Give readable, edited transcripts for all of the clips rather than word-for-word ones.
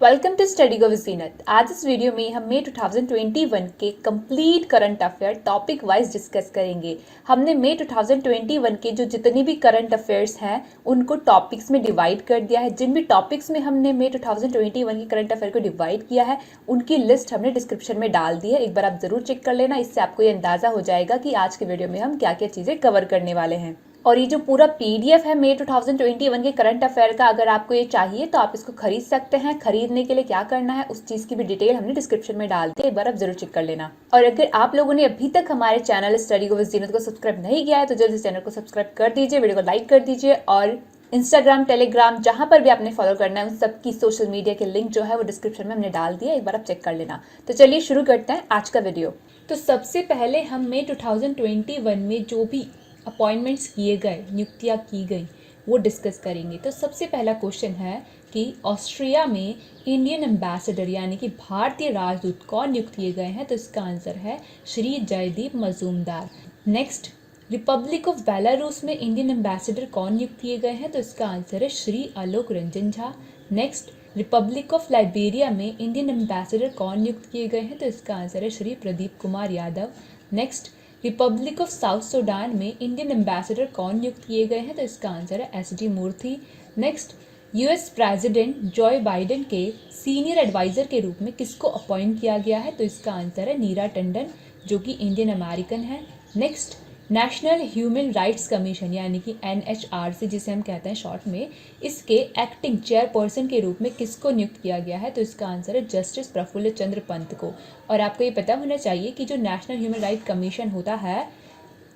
Welcome to study गो वसीनत। आज इस video में हम मई 2021 के complete current affair topic wise discuss करेंगे। हमने मई 2021 के जो जितनी भी करंट अफेयर्स हैं उनको टॉपिक्स में डिवाइड कर दिया है। जिन भी टॉपिक्स में हमने मई 2021 के करंट अफेयर को डिवाइड किया है उनकी लिस्ट हमने डिस्क्रिप्शन में डाल दी है। एक बार आप जरूर चेक कर लेना, इससे आपको ये अंदाजा हो जाएगा कि आज के वीडियो में हम क्या क्या चीज़ें कवर करने वाले हैं। और ये जो पूरा पीडीएफ है मई 2021 के करंट अफेयर का, अगर आपको ये चाहिए तो आप इसको खरीद सकते हैं। खरीदने के लिए क्या करना है उस चीज़ की भी डिटेल हमने डिस्क्रिप्शन में डाल दी है, एक बार आप जरूर चेक कर लेना। और अगर आप लोगों ने अभी तक हमारे चैनल स्टडी गो विद जीनत को सब्सक्राइब नहीं किया है तो जल्दी चैनल को सब्सक्राइब कर दीजिए, वीडियो को लाइक कर दीजिए और इंस्टाग्राम, टेलीग्राम, जहां पर भी आपने फॉलो करना है उन सबकी सोशल मीडिया के लिंक जो है वो डिस्क्रिप्शन में हमने डाल दिया, एक बार आप चेक कर लेना। तो चलिए शुरू करते हैं आज का वीडियो। तो सबसे पहले हम मई 2021 में जो भी अपॉइंटमेंट्स किए गए, नियुक्तियाँ की गई, वो डिस्कस करेंगे। तो सबसे पहला क्वेश्चन है कि ऑस्ट्रिया में इंडियन एम्बेसडर यानी कि भारतीय राजदूत कौन नियुक्त किए गए हैं? तो इसका आंसर है Shri Jaideep Majumdar. Next, republic of Belarus में इंडियन एम्बेसडर कौन नियुक्त किए गए हैं? तो इसका आंसर है Shri Alok Ranjan Jha. Next, republic of Liberia में इंडियन एम्बेसडर कौन नियुक्त किए गए हैं? तो इसका आंसर है Shri Pradeep Kumar Yadav. Next, republic of South Sudan में इंडियन एम्बेसडर कौन नियुक्त किए गए हैं? तो इसका आंसर है S D. Murthy. Next, US president Joy Biden के सीनियर एडवाइजर के रूप में किसको अपॉइंट किया गया है? तो इसका आंसर है नीरा टंडन, जो कि इंडियन अमेरिकन है। Next, national human rights commission यानी कि NHRC जिसे हम कहते हैं शॉर्ट में, इसके एक्टिंग चेयरपर्सन के रूप में किसको नियुक्त किया गया है? तो इसका आंसर है जस्टिस प्रफुल्ल चंद्र पंत को। और आपको ये पता होना चाहिए कि जो नेशनल ह्यूमन राइट कमीशन होता है,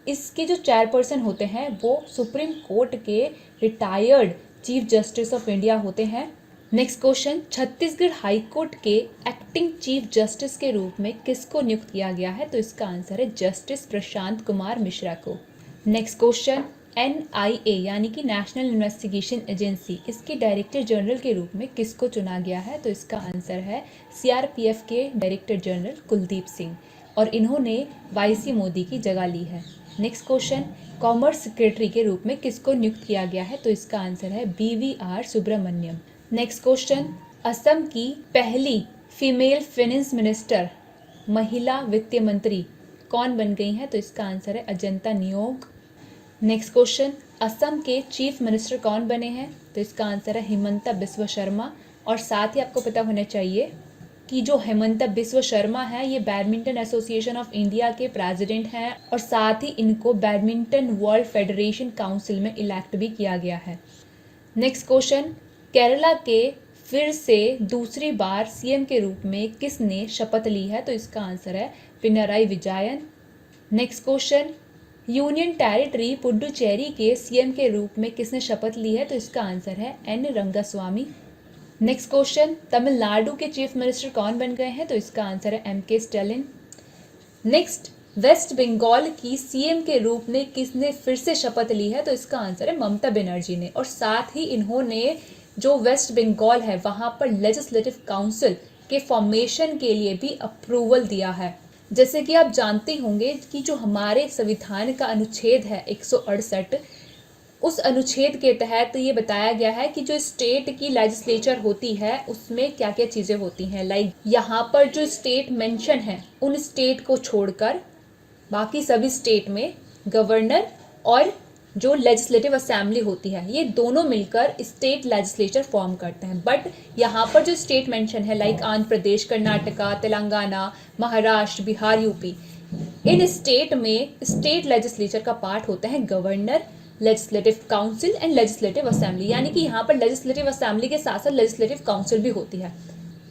इसके जो चेयरपर्सन होते हैं वो सुप्रीम कोर्ट के retired chief justice of India होते हैं। Next question, Chhattisgarh high court के एक्टिंग चीफ जस्टिस के रूप में किसको नियुक्त किया गया है? तो इसका आंसर है जस्टिस प्रशांत कुमार मिश्रा को। नेक्स्ट क्वेश्चन, NIA यानी कि नेशनल इन्वेस्टिगेशन एजेंसी, इसके डायरेक्टर जनरल के रूप में किसको चुना गया है? तो इसका आंसर है CRPF के डायरेक्टर जनरल कुलदीप सिंह, और इन्होंने YC मोदी की जगह ली है। नेक्स्ट क्वेश्चन, कॉमर्स सेक्रेटरी के रूप में किसको नियुक्त किया गया है? तो इसका आंसर है BVR Subrahmanyam. Next question, Assam की पहली फीमेल फाइनेंस मिनिस्टर, महिला वित्त मंत्री कौन बन गई हैं? तो इसका आंसर है अजंता नियोग। नेक्स्ट क्वेश्चन, असम के चीफ मिनिस्टर कौन बने हैं? तो इसका आंसर है हिमंता बिस्वा शर्मा। और साथ ही आपको पता होना चाहिए कि जो हिमंता बिस्वा शर्मा है ये बैडमिंटन एसोसिएशन ऑफ इंडिया के प्रेसिडेंट हैं, और साथ ही इनको बैडमिंटन वर्ल्ड फेडरेशन काउंसिल में इलेक्ट भी किया गया है। नेक्स्ट क्वेश्चन, केरला के फिर से दूसरी बार CM के रूप में किसने शपथ ली है? तो इसका आंसर है Pinarayi Vijayan. Next question, union territory Puducherry के CM के रूप में किसने शपथ ली है? तो इसका आंसर है N Rangaswamy. Next question, Tamil Nadu के चीफ मिनिस्टर कौन बन गए हैं? तो इसका आंसर है MK स्टालिन। नेक्स्ट, वेस्ट बंगाल की CM के रूप में किसने फिर से शपथ ली है? तो इसका आंसर है ममता बनर्जी ने। और साथ ही इन्होंने जो वेस्ट बंगाल है वहाँ पर लेजिस्लेटिव काउंसिल के फॉर्मेशन के लिए भी अप्रूवल दिया है। जैसे कि आप जानते होंगे कि जो हमारे संविधान का अनुच्छेद है 168, उस अनुच्छेद के तहत ये बताया गया है कि जो स्टेट की लेजिस्लेचर होती है उसमें क्या क्या चीज़ें होती हैं। लाइक यहाँ पर जो स्टेट मेंशन है उन स्टेट को छोड़कर बाकी सभी स्टेट में गवर्नर और जो लेजिस्लेटिव असेंबली होती है ये दोनों मिलकर स्टेट लेजिस्लेचर फॉर्म करते हैं। बट यहाँ पर जो स्टेट मेंशन है लाइक आंध्र प्रदेश, कर्नाटका, तेलंगाना, महाराष्ट्र, बिहार, यूपी, इन स्टेट में स्टेट लेजिस्लेचर का पार्ट होते हैं governor, legislative council and legislative assembly. यानी कि यहाँ पर लेजिस्लेटिव असेंबली के साथ साथ लेजिस्लेटिव काउंसिल भी होती है।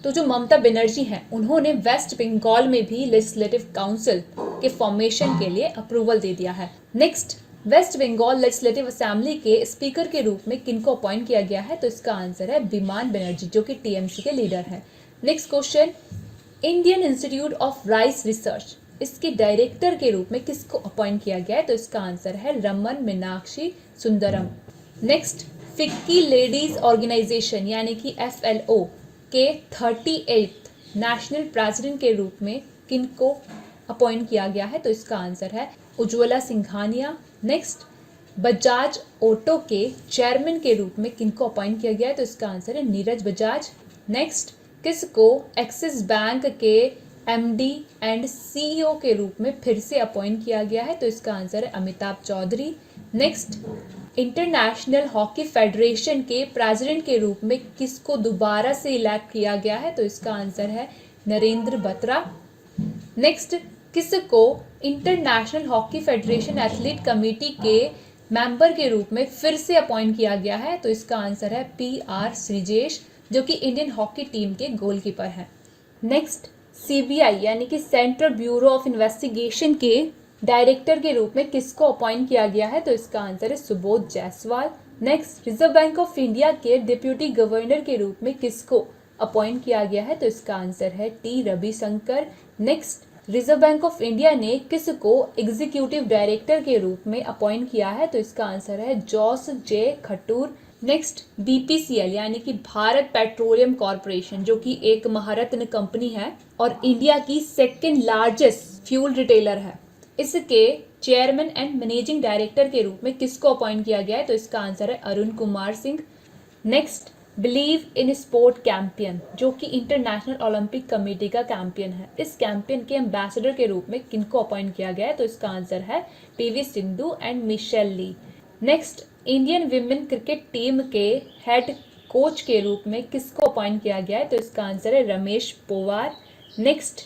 तो जो ममता बनर्जी हैं उन्होंने वेस्ट बंगाल में भी लेजिस्लेटिव काउंसिल के फॉर्मेशन के लिए अप्रूवल दे दिया है। Next, West Bengal legislative assembly के स्पीकर के रूप में किनको अपॉइंट किया गया है? तो इसका आंसर है विमान बनर्जी, जो कि TMC के लीडर है। Next question, Indian institute of rice research, इसके डायरेक्टर के रूप में किसको अपॉइंट किया गया है? तो इसका आंसर है Raman Meenakshi Sundaram. Next, FICCI ladies organisation यानी कि FLO के 38th नेशनल प्रेसिडेंट के रूप में किनको अपॉइंट किया गया है? तो इसका आंसर है उज्ज्वला सिंघानिया। नेक्स्ट, बजाज ऑटो के चेयरमैन के रूप में किनको अपॉइंट किया गया है? तो इसका आंसर है नीरज बजाज। नेक्स्ट, किसको एक्सिस बैंक के एमडी एंड सीईओ के रूप में फिर से अपॉइंट किया गया है? तो इसका आंसर है Amitabh Chaudhary. Next, international hockey federation के प्रेसिडेंट के रूप में किसको दोबारा से इलेक्ट किया गया है? तो इसका आंसर है नरेंद्र बत्रा। नेक्स्ट, किसको international hockey federation athlete committee के मेंबर के रूप में फिर से अपॉइंट किया गया है? तो इसका आंसर है PR श्रीजेश, जो कि इंडियन हॉकी टीम के गोलकीपर हैं। नेक्स्ट, CBI यानी कि सेंट्रल ब्यूरो ऑफ इन्वेस्टिगेशन के डायरेक्टर के रूप में किसको अपॉइंट किया गया है? तो इसका आंसर है Subodh Jaiswal. Next, reserve bank of India के डिप्यूटी गवर्नर के रूप में किसको अपॉइंट किया गया है? तो इसका आंसर है T Ravishankar. Next, reserve bank of India ने किसको एग्जीक्यूटिव डायरेक्टर के रूप में अपॉइंट किया है? तो इसका आंसर है जॉस जे खट्टूर। नेक्स्ट, BPCL यानी कि भारत पेट्रोलियम कॉर्पोरेशन, जो कि एक महारत्न कंपनी है और इंडिया की सेकेंड लार्जेस्ट फ्यूल रिटेलर है, इसके चेयरमैन एंड मैनेजिंग डायरेक्टर के रूप में किसको अपॉइंट किया गया है? तो इसका आंसर है Arun Kumar Singh. Next, believe in sport champion, जो कि इंटरनेशनल ओलंपिक कमेटी का कैंपियन है, इस कैंपियन के एम्बेसडर के रूप में किनको अपॉइंट किया गया है? तो इसका आंसर है PV Sindhu and Michelle Lee. Next, Indian women cricket team के हेड कोच के रूप में किसको अपॉइंट किया गया है? तो इसका आंसर है Ramesh Powar. Next,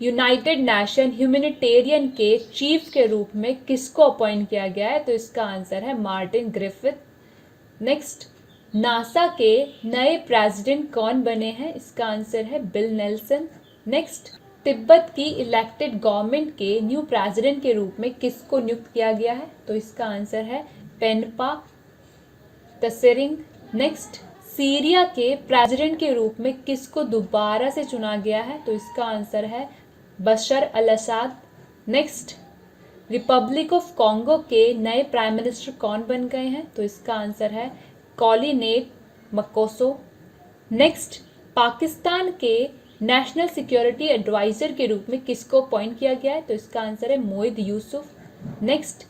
United nation humanitarian के चीफ के रूप में किसको अपॉइंट किया गया है? तो इसका आंसर है मार्टिन ग्रिफिथ। नेक्स्ट, नासा के नए प्रेसिडेंट कौन बने हैं? इसका आंसर है बिल नेल्सन। नेक्स्ट, तिब्बत की इलेक्टेड गवर्नमेंट के न्यू प्रेसिडेंट के रूप में किसको नियुक्त किया गया है? तो इसका आंसर है पेनपा तसेरिंग। नेक्स्ट, सीरिया के प्रेसिडेंट के रूप में किसको दोबारा से चुना गया है? तो इसका आंसर है Bashar al Assad. Next, republic of Congo के नए प्राइम मिनिस्टर कौन बन गए हैं? तो इसका आंसर है कॉलिनेट मकोसो। नेक्स्ट, पाकिस्तान के नेशनल सिक्योरिटी एडवाइजर के रूप में किसको अपॉइंट किया गया है? तो इसका आंसर है मोहिद यूसुफ। नेक्स्ट,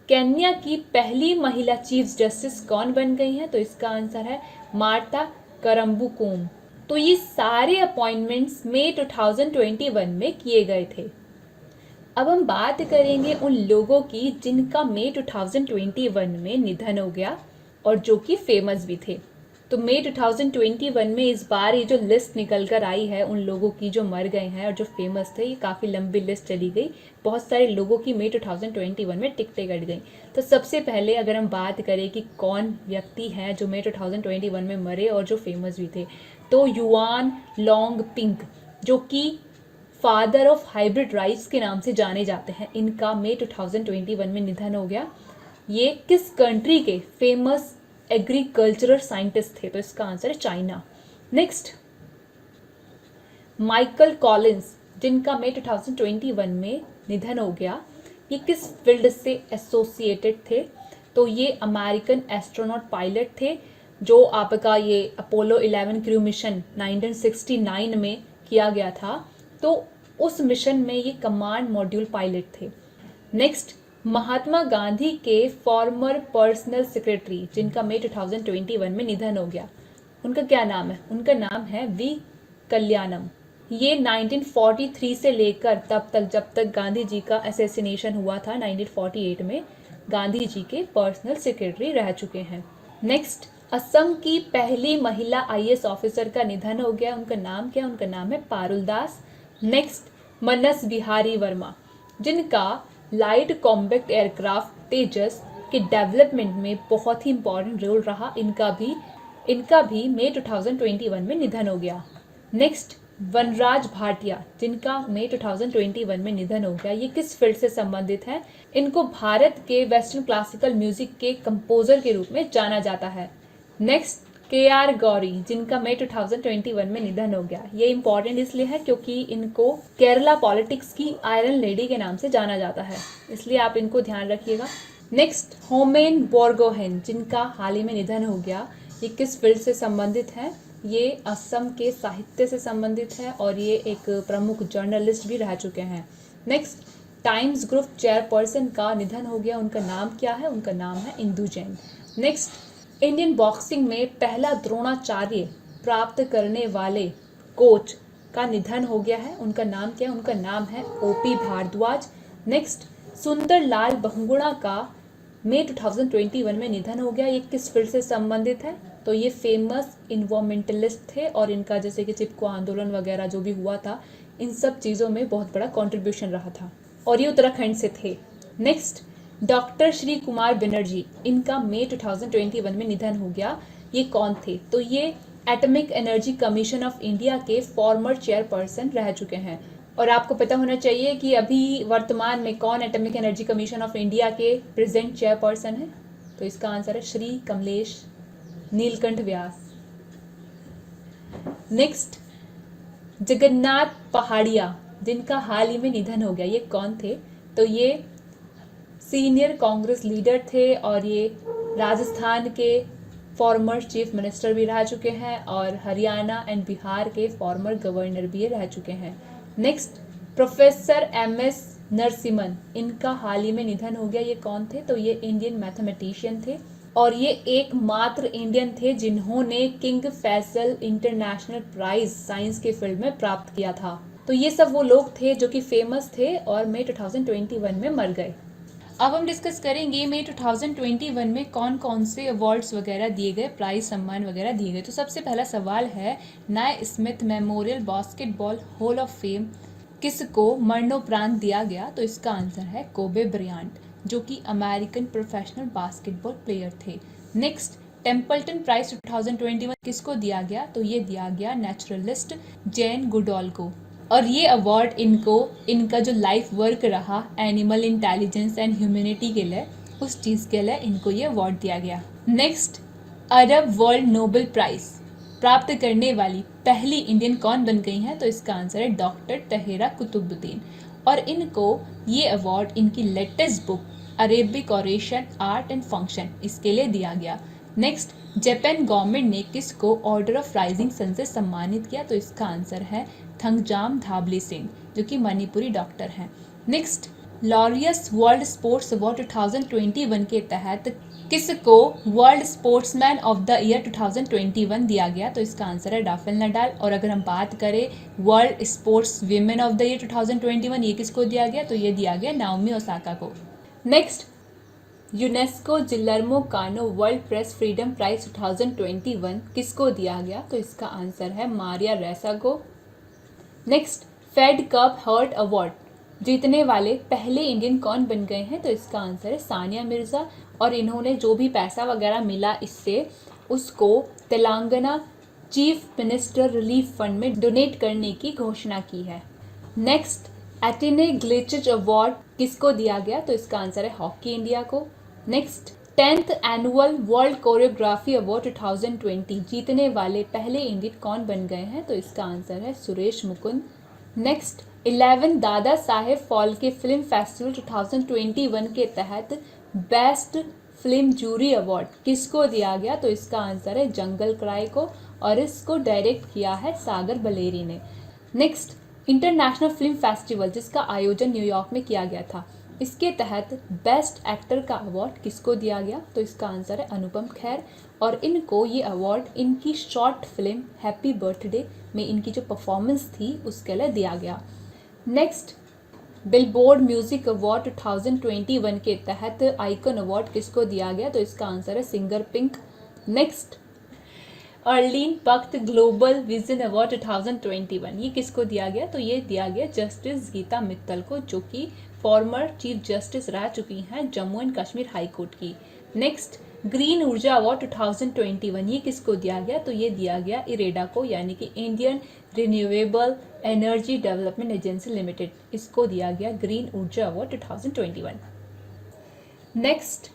केन्या की पहली महिला चीफ जस्टिस कौन बन गई हैं? तो इसका आंसर है मार्था करम्बुकुम। तो ये सारे अपॉइंटमेंट्स मई 2021 में किए गए थे। अब हम बात करेंगे उन लोगों की जिनका मई 2021 में निधन हो गया और जो कि फेमस भी थे। तो मई 2021 में इस बार ये जो लिस्ट निकल कर आई है उन लोगों की जो मर गए हैं और जो फेमस थे, ये काफ़ी लंबी लिस्ट चली गई। बहुत सारे लोगों की मई 2021 में टिकटें कट गई। तो सबसे पहले अगर हम बात करें कि कौन व्यक्ति हैं जो मई 2021 में मरे और जो फेमस भी थे, तो युआन लॉन्ग पिंग, जो कि फादर ऑफ हाइब्रिड राइस के नाम से जाने जाते हैं, इनका मई 2021 में निधन हो गया। ये किस कंट्री के फेमस एग्रीकल्चरल साइंटिस्ट थे? तो इसका आंसर है चाइना। नेक्स्ट, माइकल कॉलिंस, जिनका मई 2021 में निधन हो गया, ये किस फील्ड से एसोसिएटेड थे? तो ये अमेरिकन एस्ट्रोनॉट पायलट थे, जो आपका ये अपोलो 11 क्रू मिशन 1969 में किया गया था, तो उस मिशन में ये कमांड मॉड्यूल पायलट थे। नेक्स्ट, महात्मा गांधी के फॉर्मर पर्सनल सेक्रेटरी, जिनका मई 2021 में निधन हो गया, उनका क्या नाम है? उनका नाम है वी कल्याणम। ये 1943 से लेकर तब तक जब तक गांधी जी का असैसिनेशन हुआ था 1948 में, गांधी जी के पर्सनल सेक्रेटरी रह चुके हैं। नेक्स्ट, असम की पहली महिला IAS ऑफिसर का निधन हो गया, उनका नाम क्या? उनका नाम है पारुल दास। नेक्स्ट, मनस बिहारी वर्मा, जिनका लाइट कॉम्बैक्ट एयरक्राफ्ट तेजस के डेवलपमेंट में बहुत ही इंपॉर्टेंट रोल रहा, इनका भी मई 2021 में निधन हो गया। नेक्स्ट, वनराज भाटिया, जिनका मई 2021 में निधन हो गया, ये किस फील्ड से संबंधित है? इनको भारत के वेस्टर्न क्लासिकल म्यूजिक के कंपोजर के रूप में जाना जाता है। नेक्स्ट, KR गौरी, जिनका मई 2021 में निधन हो गया, ये इंपॉर्टेंट इसलिए है क्योंकि इनको केरला पॉलिटिक्स की आयरन लेडी के नाम से जाना जाता है, इसलिए आप इनको ध्यान रखिएगा। नेक्स्ट, होमेन बोर्गोहेन, जिनका हाल ही में निधन हो गया, ये किस फील्ड से संबंधित है? ये असम के साहित्य से संबंधित है और ये एक प्रमुख जर्नलिस्ट भी रह चुके हैं। नेक्स्ट, टाइम्स ग्रुप चेयरपर्सन का निधन हो गया, उनका नाम क्या है? उनका नाम है Indu Jain. Next, Indian boxing में पहला द्रोणाचार्य प्राप्त करने वाले कोच का निधन हो गया है। उनका नाम क्या है? उनका नाम है ओपी भारद्वाज। नेक्स्ट, सुंदर लाल बहुगुणा का मई 2021 में निधन हो गया। ये किस फील्ड से संबंधित है? तो ये फेमस इन्वायरमेंटलिस्ट थे और इनका जैसे कि चिपको आंदोलन वगैरह जो भी हुआ था, इन सब चीज़ों में बहुत बड़ा कंट्रीब्यूशन रहा था और ये उत्तराखंड से थे। नेक्स्ट, डॉक्टर श्री कुमार बनर्जी, इनका मई 2021 में निधन हो गया। ये कौन थे? तो ये atomic energy commission of India के फॉर्मर चेयरपर्सन रह चुके हैं। और आपको पता होना चाहिए कि अभी वर्तमान में कौन atomic energy commission of India के प्रेजेंट चेयरपर्सन है? तो इसका आंसर है श्री कमलेश नीलकंठ व्यास। नेक्स्ट, जगन्नाथ पहाड़िया, जिनका हाल ही में निधन हो गया, ये कौन थे? तो ये सीनियर कांग्रेस लीडर थे और ये राजस्थान के फॉर्मर चीफ मिनिस्टर भी रह चुके हैं और हरियाणा एंड बिहार के फॉर्मर गवर्नर भी रह चुके हैं। नेक्स्ट, प्रोफेसर MS नरसिम्हन, इनका हाल ही में निधन हो गया। ये कौन थे? तो ये इंडियन मैथमेटिशियन थे और ये एकमात्र इंडियन थे जिन्होंने king Faisal international prize science के फील्ड में प्राप्त किया था। तो ये सब वो लोग थे जो कि फेमस थे और मई 2021 में मर गए। अब हम डिस्कस करेंगे मई 2021 में कौन कौन से अवार्ड्स वगैरह दिए गए, प्राइज सम्मान वगैरह दिए गए। तो सबसे पहला सवाल है, नाय Smith memorial basketball hall of fame किसको मरणोपरांत दिया गया? तो इसका आंसर है कोबे ब्रायंट, जो कि अमेरिकन प्रोफेशनल बास्केटबॉल प्लेयर थे। नेक्स्ट, टेम्पल्टन प्राइज 2021 किसको दिया गया? तो ये दिया गया नेचुरलिस्ट जैन गुडॉल को। और ये अवार्ड इनका जो लाइफ वर्क रहा एनिमल इंटेलिजेंस एंड ह्यूमैनिटी के लिए, उस चीज़ के लिए इनको ये अवार्ड दिया गया। Next, Arab world Nobel prize प्राप्त करने वाली पहली इंडियन कौन बन गई हैं? तो इसका आंसर है डॉक्टर तहेरा कुतुबुद्दीन और इनको ये अवार्ड इनकी latest book Arabic oration art and function इसके लिए दिया गया। नेक्स्ट, जापान गवर्नमेंट ने किसको ऑर्डर ऑफ राइजिंग सन से सम्मानित किया? तो इसका आंसर है थंगजाम धाबली सिंह, जो कि मणिपुरी डॉक्टर हैं। Next, Laureus world sports award 2021 के तहत किसको world sportsman of the year 2021 दिया गया? तो इसका आंसर है राफेल नडाल। और अगर हम बात करें world sports women of the year 2021, ये किसको दिया गया? तो ये दिया गया नाओमी ओसाका को। नेक्स्ट, यूनेस्को जिलर्मो कानो वर्ल्ड प्रेस फ्रीडम प्राइज 2021 किसको दिया गया? तो इसका आंसर है मारिया रेसा को। Next, Fed Cup heart award जीतने वाले पहले इंडियन कौन बन गए हैं? तो इसका आंसर है सानिया मिर्जा और इन्होंने जो भी पैसा वगैरह मिला इससे उसको Telangana chief minister relief fund में डोनेट करने की घोषणा की है। नेक्स्ट, एटिने ग्लिचिज अवार्ड किसको दिया गया? तो इसका आंसर है हॉकी इंडिया को। Next, 10th annual world choreography award 2020 जीतने वाले पहले इंडियन कौन बन गए हैं? तो इसका आंसर है Suresh Mukund. Next, 11 Dada Saheb Phalke film festival 2021 के तहत बेस्ट फिल्म जूरी अवार्ड किसको दिया गया? तो इसका आंसर है जंगल क्राई को और इसको डायरेक्ट किया है सागर बलेरी ने। नेक्स्ट, इंटरनेशनल फिल्म फेस्टिवल जिसका आयोजन न्यूयॉर्क में किया गया था, इसके तहत बेस्ट एक्टर का अवार्ड किसको दिया गया? तो इसका आंसर है अनुपम खेर और इनको ये अवार्ड इनकी शॉर्ट फिल्म हैप्पी बर्थडे में इनकी जो परफॉर्मेंस थी उसके लिए दिया गया। नेक्स्ट, बिलबोर्ड म्यूजिक अवार्ड 2021 के तहत आइकन अवार्ड किसको दिया गया? तो इसका आंसर है सिंगर पिंक। नेक्स्ट, अर्लीन पख्त ग्लोबल विजन अवार्ड 2021 ये किसको दिया गया? तो ये दिया गया जस्टिस गीता मित्तल को, जो कि फॉर्मर चीफ जस्टिस रह चुकी हैं Jammu and Kashmir high court की। नेक्स्ट, ग्रीन ऊर्जा अवार्ड 2021 ये किसको दिया गया? तो ये दिया गया इरेडा को, यानी कि Indian renewable energy development agency limited, इसको दिया गया ग्रीन ऊर्जा अवार्ड 2021। नेक्स्ट,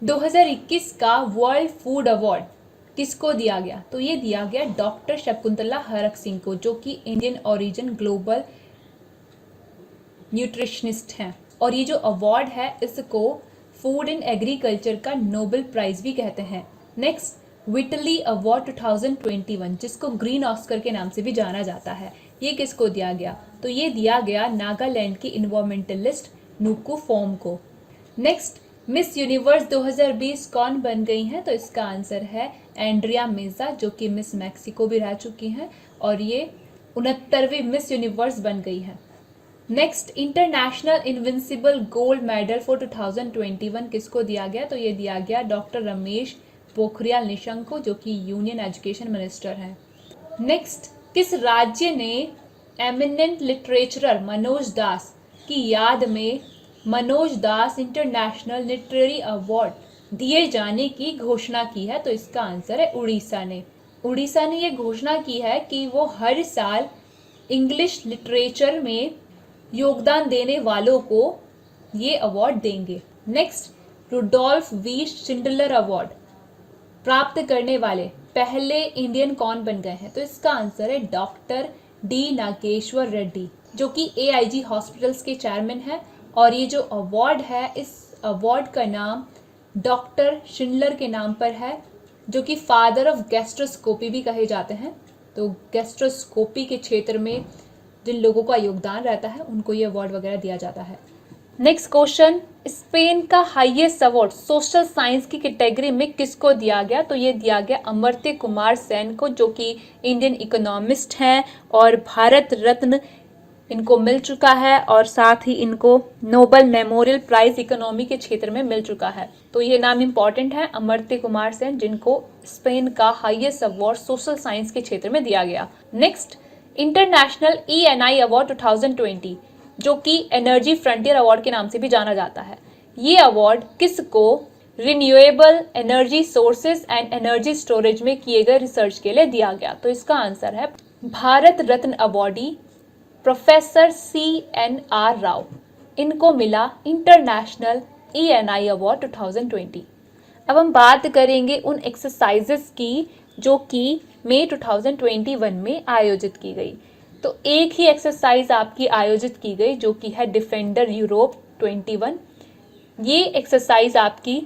2021 का वर्ल्ड फूड अवार्ड किसको दिया गया? तो ये दिया गया डॉक्टर शकुंतला हरक सिंह को, जो कि इंडियन ओरिजिन ग्लोबल न्यूट्रिशनिस्ट हैं। और ये जो अवार्ड है इसको फूड एंड एग्रीकल्चर का नोबेल प्राइज भी कहते हैं। नेक्स्ट, विटली अवार्ड 2021 जिसको ग्रीन ऑस्कर के नाम से भी जाना जाता है, ये किसको दिया गया? तो ये दिया गया नागालैंड की इन्वायरमेंटलिस्ट नुकू फोम को। नेक्स्ट, मिस यूनिवर्स 2020 कौन बन गई हैं? तो इसका आंसर है एंड्रिया मेजा, जो कि मिस मैक्सिको भी रह चुकी हैं और ये 69वीं मिस यूनिवर्स बन गई है। Next, international invincible gold medal for 2021 किसको दिया गया? तो ये दिया गया डॉक्टर रमेश पोखरियाल निशंक को, जो कि यूनियन एजुकेशन मिनिस्टर हैं। नेक्स्ट, किस राज्य ने एमिनेंट लिटरेचरर मनोज दास की याद में मनोज दास इंटरनेशनल लिटरेरी अवार्ड दिए जाने की घोषणा की है? तो इसका आंसर है उड़ीसा ने। उड़ीसा ने ये घोषणा की है कि वो हर साल इंग्लिश लिटरेचर में योगदान देने वालों को ये अवार्ड देंगे। Next, Rudolf V Schindler award प्राप्त करने वाले पहले इंडियन कौन बन गए हैं? तो इसका आंसर है डॉक्टर डी नागेश्वर रेड्डी, जो कि एआईजी हॉस्पिटल्स के चेयरमैन हैं। और ये जो अवार्ड है, इस अवार्ड का नाम डॉक्टर शिंडलर के नाम पर है, जो कि फादर ऑफ गैस्ट्रोस्कोपी भी कहे जाते हैं। तो गैस्ट्रोस्कोपी के क्षेत्र में जिन लोगों का योगदान रहता है उनको ये अवार्ड वगैरह दिया जाता है। नेक्स्ट क्वेश्चन, स्पेन का हाईएस्ट अवार्ड सोशल साइंस की कैटेगरी में किसको दिया गया? तो ये दिया गया अमर्त्य कुमार सेन को, जो कि इंडियन इकोनॉमिस्ट हैं और भारत रत्न इनको मिल चुका है और साथ ही इनको नोबल मेमोरियल प्राइज इकोनॉमी के क्षेत्र में मिल चुका है। तो ये नाम इंपॉर्टेंट है, अमर्त्य कुमार सेन, जिनको स्पेन का हाईएस्ट अवार्ड सोशल साइंस के क्षेत्र में दिया गया। नेक्स्ट, इंटरनेशनल ENI अवार्ड 2020, जो कि एनर्जी फ्रंटियर अवार्ड के नाम से भी जाना जाता है। ये अवार्ड किसको renewable energy sources and energy storage में किए गए रिसर्च के लिए दिया गया? तो इसका आंसर है Bharat Ratna awardee professor CNR Rao, इनको मिला इंटरनेशनल ENI अवार्ड 2020। अब हम बात करेंगे उन एक्सरसाइजेस की जो कि मई 2021 में आयोजित की गई। तो एक ही एक्सरसाइज आपकी आयोजित की गई, जो कि है डिफेंडर यूरोप 21। ये एक्सरसाइज आपकी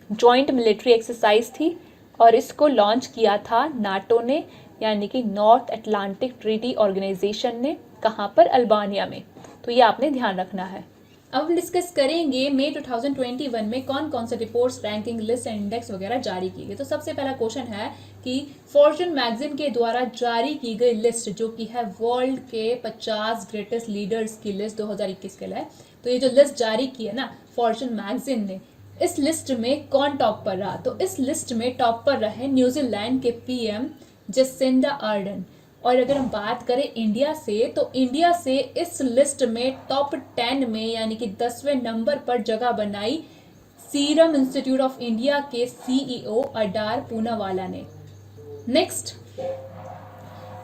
जॉइंट मिलिट्री एक्सरसाइज थी और इसको लॉन्च किया था नाटो ने, यानी कि नॉर्थ अटलांटिक ट्रीटी ऑर्गेनाइजेशन ने। कहाँ पर? अल्बानिया में। तो ये आपने ध्यान रखना है। अब हम डिस्कस करेंगे मई 2021 में कौन कौन से reports, ranking, list and index वगैरह जारी की गई। तो सबसे पहला क्वेश्चन है कि फॉर्च्यून मैगजीन के द्वारा जारी की गई लिस्ट, जो कि है वर्ल्ड के 50 ग्रेटेस्ट लीडर्स की लिस्ट 2021 के लिए। तो ये जो लिस्ट जारी की है ना फॉर्च्यून मैगजीन ने, इस लिस्ट में कौन टॉप पर रहा? तो इस लिस्ट में टॉप पर रहे न्यूजीलैंड के PM जसिंडा आर्डन। और अगर हम बात करें इंडिया से, तो इंडिया से इस लिस्ट में टॉप 10 में यानी कि 10वें नंबर पर जगह बनाई सीरम इंस्टीट्यूट ऑफ इंडिया के CEO अडार पूनावाला ने। नेक्स्ट,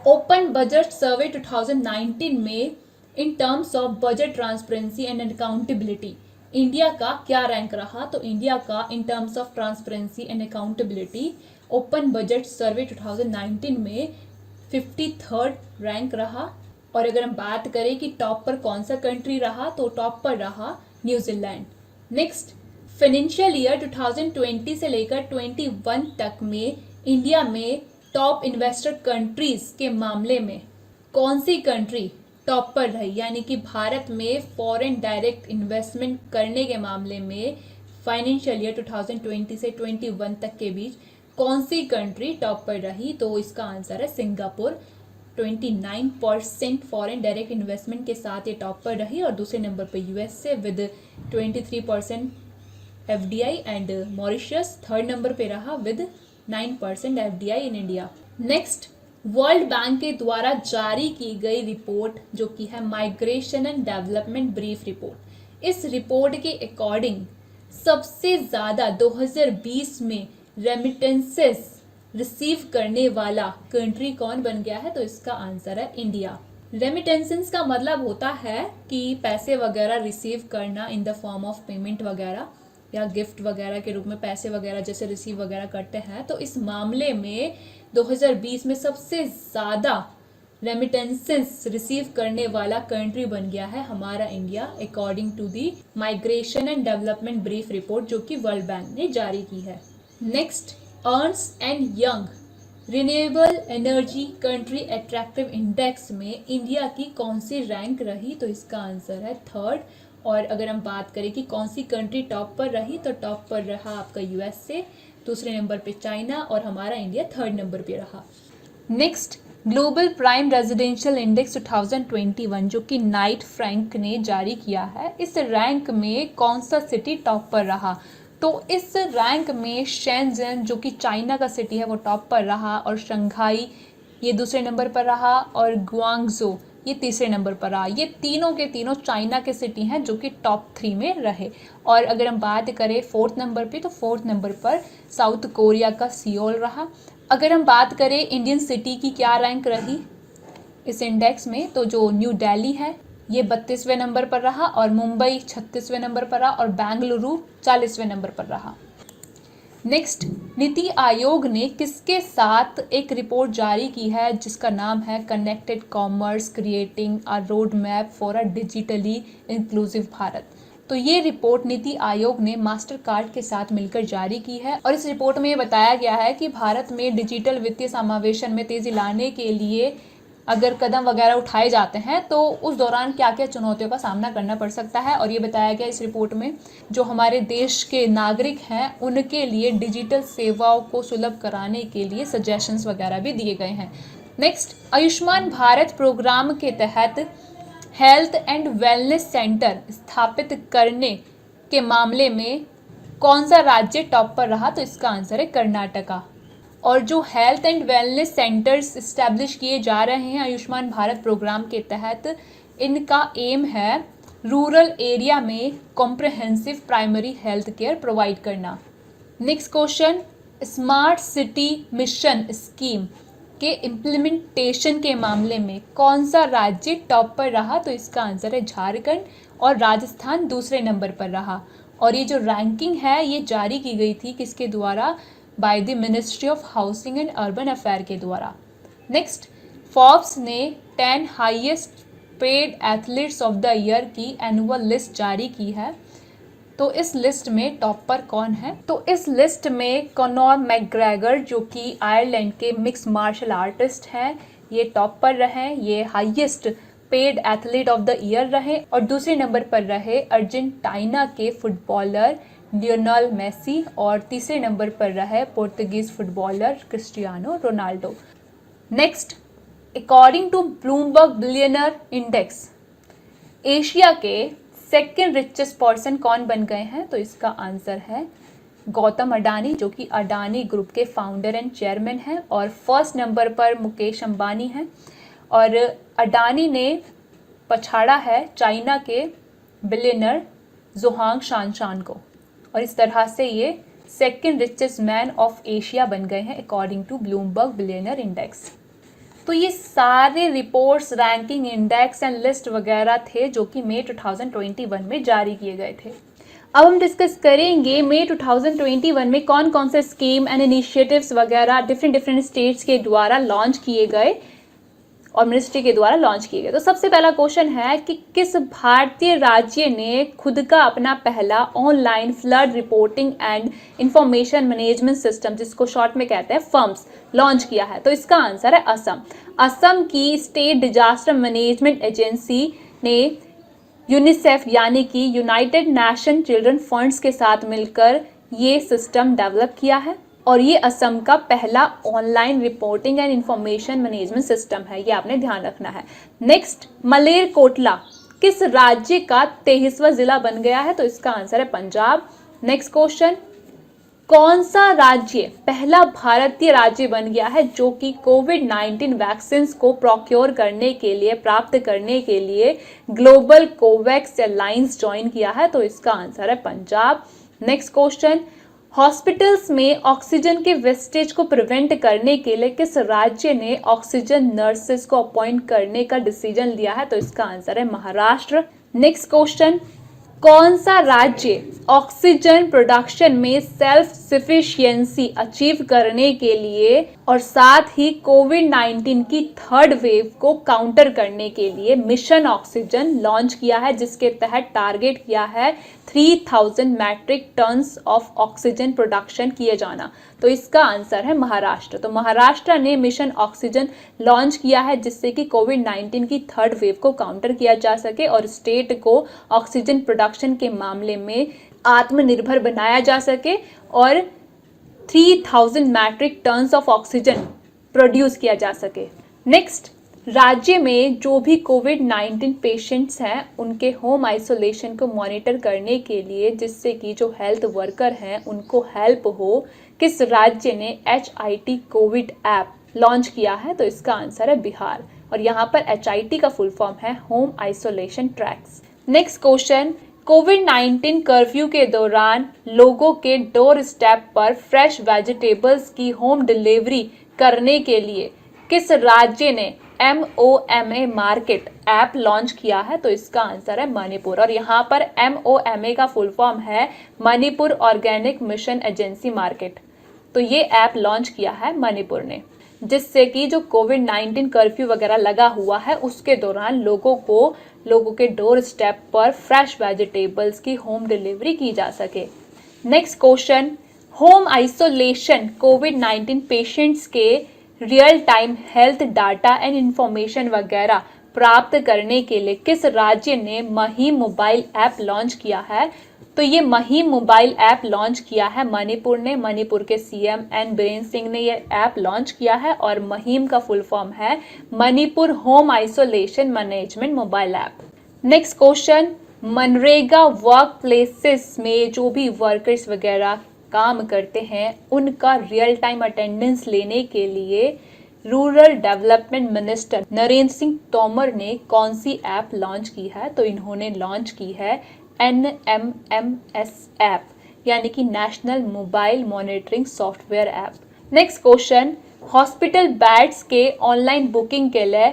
ओपन बजट सर्वे 2019 में in terms of budget transparency and accountability India का क्या रैंक रहा? तो इंडिया का in terms of transparency and accountability open budget survey 2019 में 53rd रैंक रहा। और अगर हम बात करें कि टॉप पर कौन सा कंट्री रहा, तो टॉप पर रहा न्यूजीलैंड। नेक्स्ट, फाइनेंशियल ईयर 2020 से लेकर 21 तक में इंडिया में टॉप इन्वेस्टर कंट्रीज के मामले में कौन सी कंट्री टॉप पर रही? यानी कि भारत में फॉरेन डायरेक्ट इन्वेस्टमेंट करने के मामले में फाइनेंशियल ईयर 2020 से 21 तक के बीच कौन सी कंट्री टॉप पर रही? तो इसका आंसर है सिंगापुर। 29% फॉरेन डायरेक्ट इन्वेस्टमेंट के साथ ये टॉप पर रही। और दूसरे नंबर पर USA with 23% FDI and Mauritius third number पे रहा with 9% FDI in India. Next, world bank के द्वारा जारी की गई रिपोर्ट, जो कि है migration and development brief report. इस रिपोर्ट के अकॉर्डिंग सबसे ज्यादा 2020 में रेमिटेंसेस रिसीव करने वाला कंट्री कौन बन गया है? तो इसका आंसर है इंडिया। रेमिटेंसेस का मतलब होता है कि पैसे वगैरह रिसीव करना in the form of payment वगैरह या गिफ्ट वगैरह के रूप में पैसे वगैरह जैसे रिसीव वगैरह करते हैं। तो इस मामले में 2020 में सबसे ज़्यादा रेमिटेंसेस रिसीव करने वाला कंट्री बन गया है हमारा India, according to the migration and development brief report, जो कि वर्ल्ड बैंक ने जारी की है। Next, Ernst and Young renewable energy country attractive index में इंडिया की कौन सी रैंक रही? तो इसका आंसर है 3rd। और अगर हम बात करें कि कौन सी कंट्री टॉप पर रही, तो टॉप पर रहा आपका USA दूसरे नंबर पे चाइना और हमारा इंडिया थर्ड नंबर पे रहा। Next, global prime residential index 2021 जो कि नाइट फ्रैंक ने जारी किया है, इस रैंक में कौन सा सिटी टॉप पर रहा? तो इस रैंक में शेंजन जो कि चाइना का सिटी है वो टॉप पर रहा, और शंघाई ये दूसरे नंबर पर रहा, और ग्वांगझो ये तीसरे नंबर पर रहा। ये तीनों के तीनों चाइना के सिटी हैं जो कि टॉप 3 में रहे। और अगर हम बात करें फोर्थ नंबर पे, तो फोर्थ नंबर पर साउथ कोरिया का सियोल रहा। अगर हम बात करें इंडियन सिटी की क्या रैंक रही इस इंडेक्स में, तो जो न्यू दिल्ली है ये 32वें नंबर पर रहा, और मुंबई 36वें नंबर पर रहा, और बेंगलुरु 40वें नंबर पर रहा। नेक्स्ट, नीति आयोग ने किसके साथ एक रिपोर्ट जारी की है जिसका नाम है connected commerce creating a road map for a digitally inclusive Bharat. तो ये रिपोर्ट नीति आयोग ने मास्टर कार्ड के साथ मिलकर जारी की है, और इस रिपोर्ट में ये बताया गया है कि भारत में डिजिटल वित्तीय समावेशन में तेजी लाने के लिए अगर कदम वगैरह उठाए जाते हैं तो उस दौरान क्या क्या चुनौतियों का सामना करना पड़ सकता है। और ये बताया गया इस रिपोर्ट में जो हमारे देश के नागरिक हैं उनके लिए डिजिटल सेवाओं को सुलभ कराने के लिए सजेशंस वगैरह भी दिए गए हैं। नेक्स्ट, आयुष्मान भारत प्रोग्राम के तहत हेल्थ एंड वेलनेस सेंटर स्थापित करने के मामले में कौन सा राज्य टॉप पर रहा? तो इसका आंसर है कर्नाटका। और जो health and wellness centres establish किए जा रहे हैं आयुष्मान भारत प्रोग्राम के तहत, इनका एम है रूरल एरिया में comprehensive primary health care provide करना। Next question, smart city mission scheme के इम्प्लीमेंटेशन के मामले में कौन सा राज्य टॉप पर रहा? तो इसका आंसर है झारखंड, और राजस्थान दूसरे नंबर पर रहा। और ये जो रैंकिंग है ये जारी की गई थी किसके द्वारा? By the ministry of housing and urban affair के द्वारा। नेक्स्ट, फोर्ब्स ने 10 highest paid athletes of the year की एनुअल लिस्ट जारी की है। तो इस लिस्ट में टॉप पर कौन है? तो इस लिस्ट में कॉनर मैकग्रेगर जो कि आयरलैंड के मिक्स मार्शल आर्टिस्ट हैं ये टॉप पर रहे, ये highest paid athlete of the year रहे। और दूसरे नंबर पर रहे अर्जेंटीना के फुटबॉलर लियोनेल मेसी, और तीसरे नंबर पर रहे Portuguese footballer Cristiano Ronaldo. Next, according to Bloomberg billionaire index Asia के सेकेंड रिचेस्ट पर्सन कौन बन गए हैं? तो इसका आंसर है गौतम अडानी जो कि अडानी ग्रुप के फाउंडर एंड चेयरमैन हैं, और फर्स्ट नंबर पर मुकेश अंबानी हैं। और अडानी ने पछाड़ा है चाइना के बिलियनर जोहांग शानशान को, और इस तरह से ये second richest man of Asia बन गए हैं according to Bloomberg billionaire index. तो ये सारे reports, ranking, index and list वगैरह थे जो कि मई 2021 में जारी किए गए थे। अब हम डिस्कस करेंगे मई 2021 में कौन कौन से स्कीम एंड इनिशिएटिव्स वगैरह डिफरेंट स्टेट्स के द्वारा लॉन्च किए गए और मिनिस्ट्री के द्वारा लॉन्च किए गए। तो सबसे पहला क्वेश्चन है कि किस भारतीय राज्य ने खुद का अपना पहला online flood reporting and information management system जिसको शॉर्ट में कहते हैं फर्म्स लॉन्च किया है? तो इसका आंसर है असम। असम की स्टेट डिजास्टर मैनेजमेंट एजेंसी ने यूनिसेफ यानी कि यूनाइटेड नेशन चिल्ड्रन फंड्स के साथ मिलकर ये सिस्टम डेवलप किया है, और ये असम का पहला online reporting and information management system है, ये आपने ध्यान रखना है। नेक्स्ट, मलेरकोटला किस राज्य का 23वां जिला बन गया है? तो इसका आंसर है पंजाब। नेक्स्ट क्वेश्चन, कौन सा राज्य पहला भारतीय राज्य बन गया है जो कि कोविड-19 वैक्सीन को प्रोक्योर करने के लिए, प्राप्त करने के लिए ग्लोबल कोवैक्स अलायंस ज्वाइन किया है? तो इसका आंसर है पंजाब। नेक्स्ट क्वेश्चन, हॉस्पिटल्स में ऑक्सीजन के वेस्टेज को प्रिवेंट करने के लिए किस राज्य ने ऑक्सीजन नर्सेस को अपॉइंट करने का डिसीजन लिया है? तो इसका आंसर है महाराष्ट्र। नेक्स्ट क्वेश्चन, कौन सा राज्य ऑक्सीजन प्रोडक्शन में सेल्फ सफिशिएंसी अचीव करने के लिए और साथ ही कोविड-19 की थर्ड वेव को काउंटर करने के लिए मिशन ऑक्सीजन लॉन्च किया है, जिसके तहत टारगेट किया है 3000 metric tons of oxygen production किए जाना? तो इसका आंसर है महाराष्ट्र। तो महाराष्ट्र ने मिशन ऑक्सीजन लॉन्च किया है जिससे कि कोविड-19 की थर्ड वेव को काउंटर किया जा सके और स्टेट को ऑक्सीजन प्रोडक्शन के मामले में आत्मनिर्भर बनाया जा सके और 3000 metric tons of oxygen produce किया जा सके। नेक्स्ट, राज्य में जो भी कोविड-19 पेशेंट्स हैं उनके होम आइसोलेशन को मॉनिटर करने के लिए, जिससे कि जो हेल्थ वर्कर हैं उनको हेल्प हो, किस राज्य ने HIT कोविड ऐप लॉन्च किया है? तो इसका आंसर है बिहार, और यहाँ पर HIT का फुल फॉर्म है home isolation tracks. Next question, कोविड-19 कर्फ्यू के दौरान लोगों के डोर स्टेप पर फ्रेश वेजिटेबल्स की होम डिलीवरी करने के लिए किस राज्य ने MOMA मार्केट ऐप लॉन्च किया है? तो इसका आंसर है मणिपुर, और यहाँ पर MOMA का फुल फॉर्म है Manipur organic mission agency market. तो ये ऐप लॉन्च किया है मणिपुर ने, जिससे कि जो कोविड-19 कर्फ्यू वगैरह लगा हुआ है उसके दौरान लोगों के डोर स्टेप पर फ्रेश वेजिटेबल्स की होम डिलीवरी की जा सके। नेक्स्ट क्वेश्चन, होम आइसोलेशन कोविड-19 पेशेंट्स के real time health data and information वगैरह प्राप्त करने के लिए किस राज्य ने महिम मोबाइल ऐप लॉन्च किया है? तो ये महिम मोबाइल ऐप लॉन्च किया है मणिपुर ने। मणिपुर के CM N बीरेन सिंह ने ये ऐप लॉन्च किया है, और महिम का फुल फॉर्म है Manipur home isolation management mobile app. Next question, MNREGA work places में जो भी वर्कर्स वगैरह काम करते हैं उनका रियल टाइम अटेंडेंस लेने के लिए rural development minister Narendra Singh Tomar ने कौन सी ऐप लॉन्च की है? तो इन्होंने लॉन्च की है NMMS ऐप, यानी कि national mobile monitoring software app. Next question, hospital beds के ऑनलाइन बुकिंग के लिए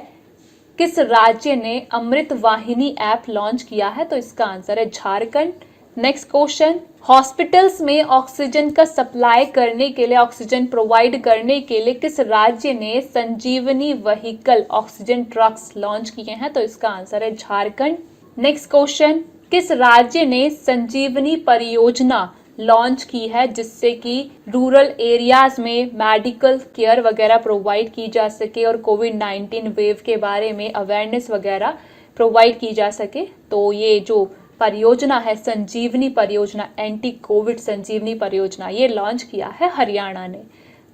किस राज्य ने अमृत वाहिनी ऐप लॉन्च किया है? तो इसका आंसर है झारखंड। नेक्स्ट क्वेश्चन, हॉस्पिटल्स में ऑक्सीजन का सप्लाई करने के लिए, ऑक्सीजन प्रोवाइड करने के लिए किस राज्य ने संजीवनी व्हीकल ऑक्सीजन ट्रक्स लॉन्च किए हैं? तो इसका आंसर है झारखंड। नेक्स्ट क्वेश्चन, किस राज्य ने संजीवनी परियोजना लॉन्च की है जिससे कि रूरल एरियाज में मेडिकल केयर वगैरह प्रोवाइड की जा सके और कोविड-19 वेव के बारे में अवेयरनेस वगैरह प्रोवाइड की जा सके? तो ये जो परियोजना है संजीवनी परियोजना, एंटी कोविड संजीवनी परियोजना, ये लॉन्च किया है हरियाणा ने।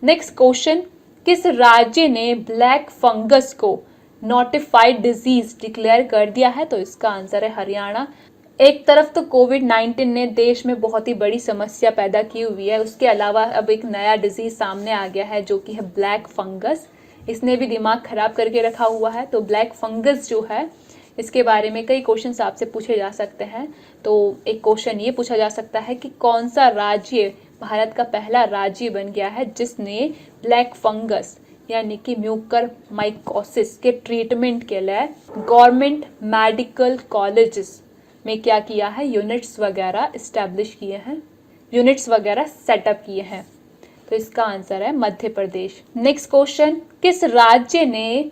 नेक्स्ट क्वेश्चन, किस राज्य ने ब्लैक फंगस को नोटिफाइड डिजीज डिक्लेयर कर दिया है? तो इसका आंसर है हरियाणा। एक तरफ तो कोविड-19 ने देश में बहुत ही बड़ी समस्या पैदा की हुई है, उसके अलावा अब एक नया डिजीज सामने आ गया है जो कि है ब्लैक फंगस। इसने भी दिमाग खराब करके रखा हुआ है। तो ब्लैक फंगस जो है इसके बारे में कई क्वेश्चन आपसे पूछे जा सकते हैं। तो एक क्वेश्चन ये पूछा जा सकता है कि कौन सा राज्य भारत का पहला राज्य बन गया है जिसने ब्लैक फंगस यानी कि म्यूकर माइकोसिस के ट्रीटमेंट के लिए गवर्नमेंट मेडिकल कॉलेजेस में क्या किया है? यूनिट्स वगैरह इस्टेब्लिश किए हैं, यूनिट्स वगैरह सेटअप किए हैं। तो इसका आंसर है मध्य प्रदेश। नेक्स्ट क्वेश्चन, किस राज्य ने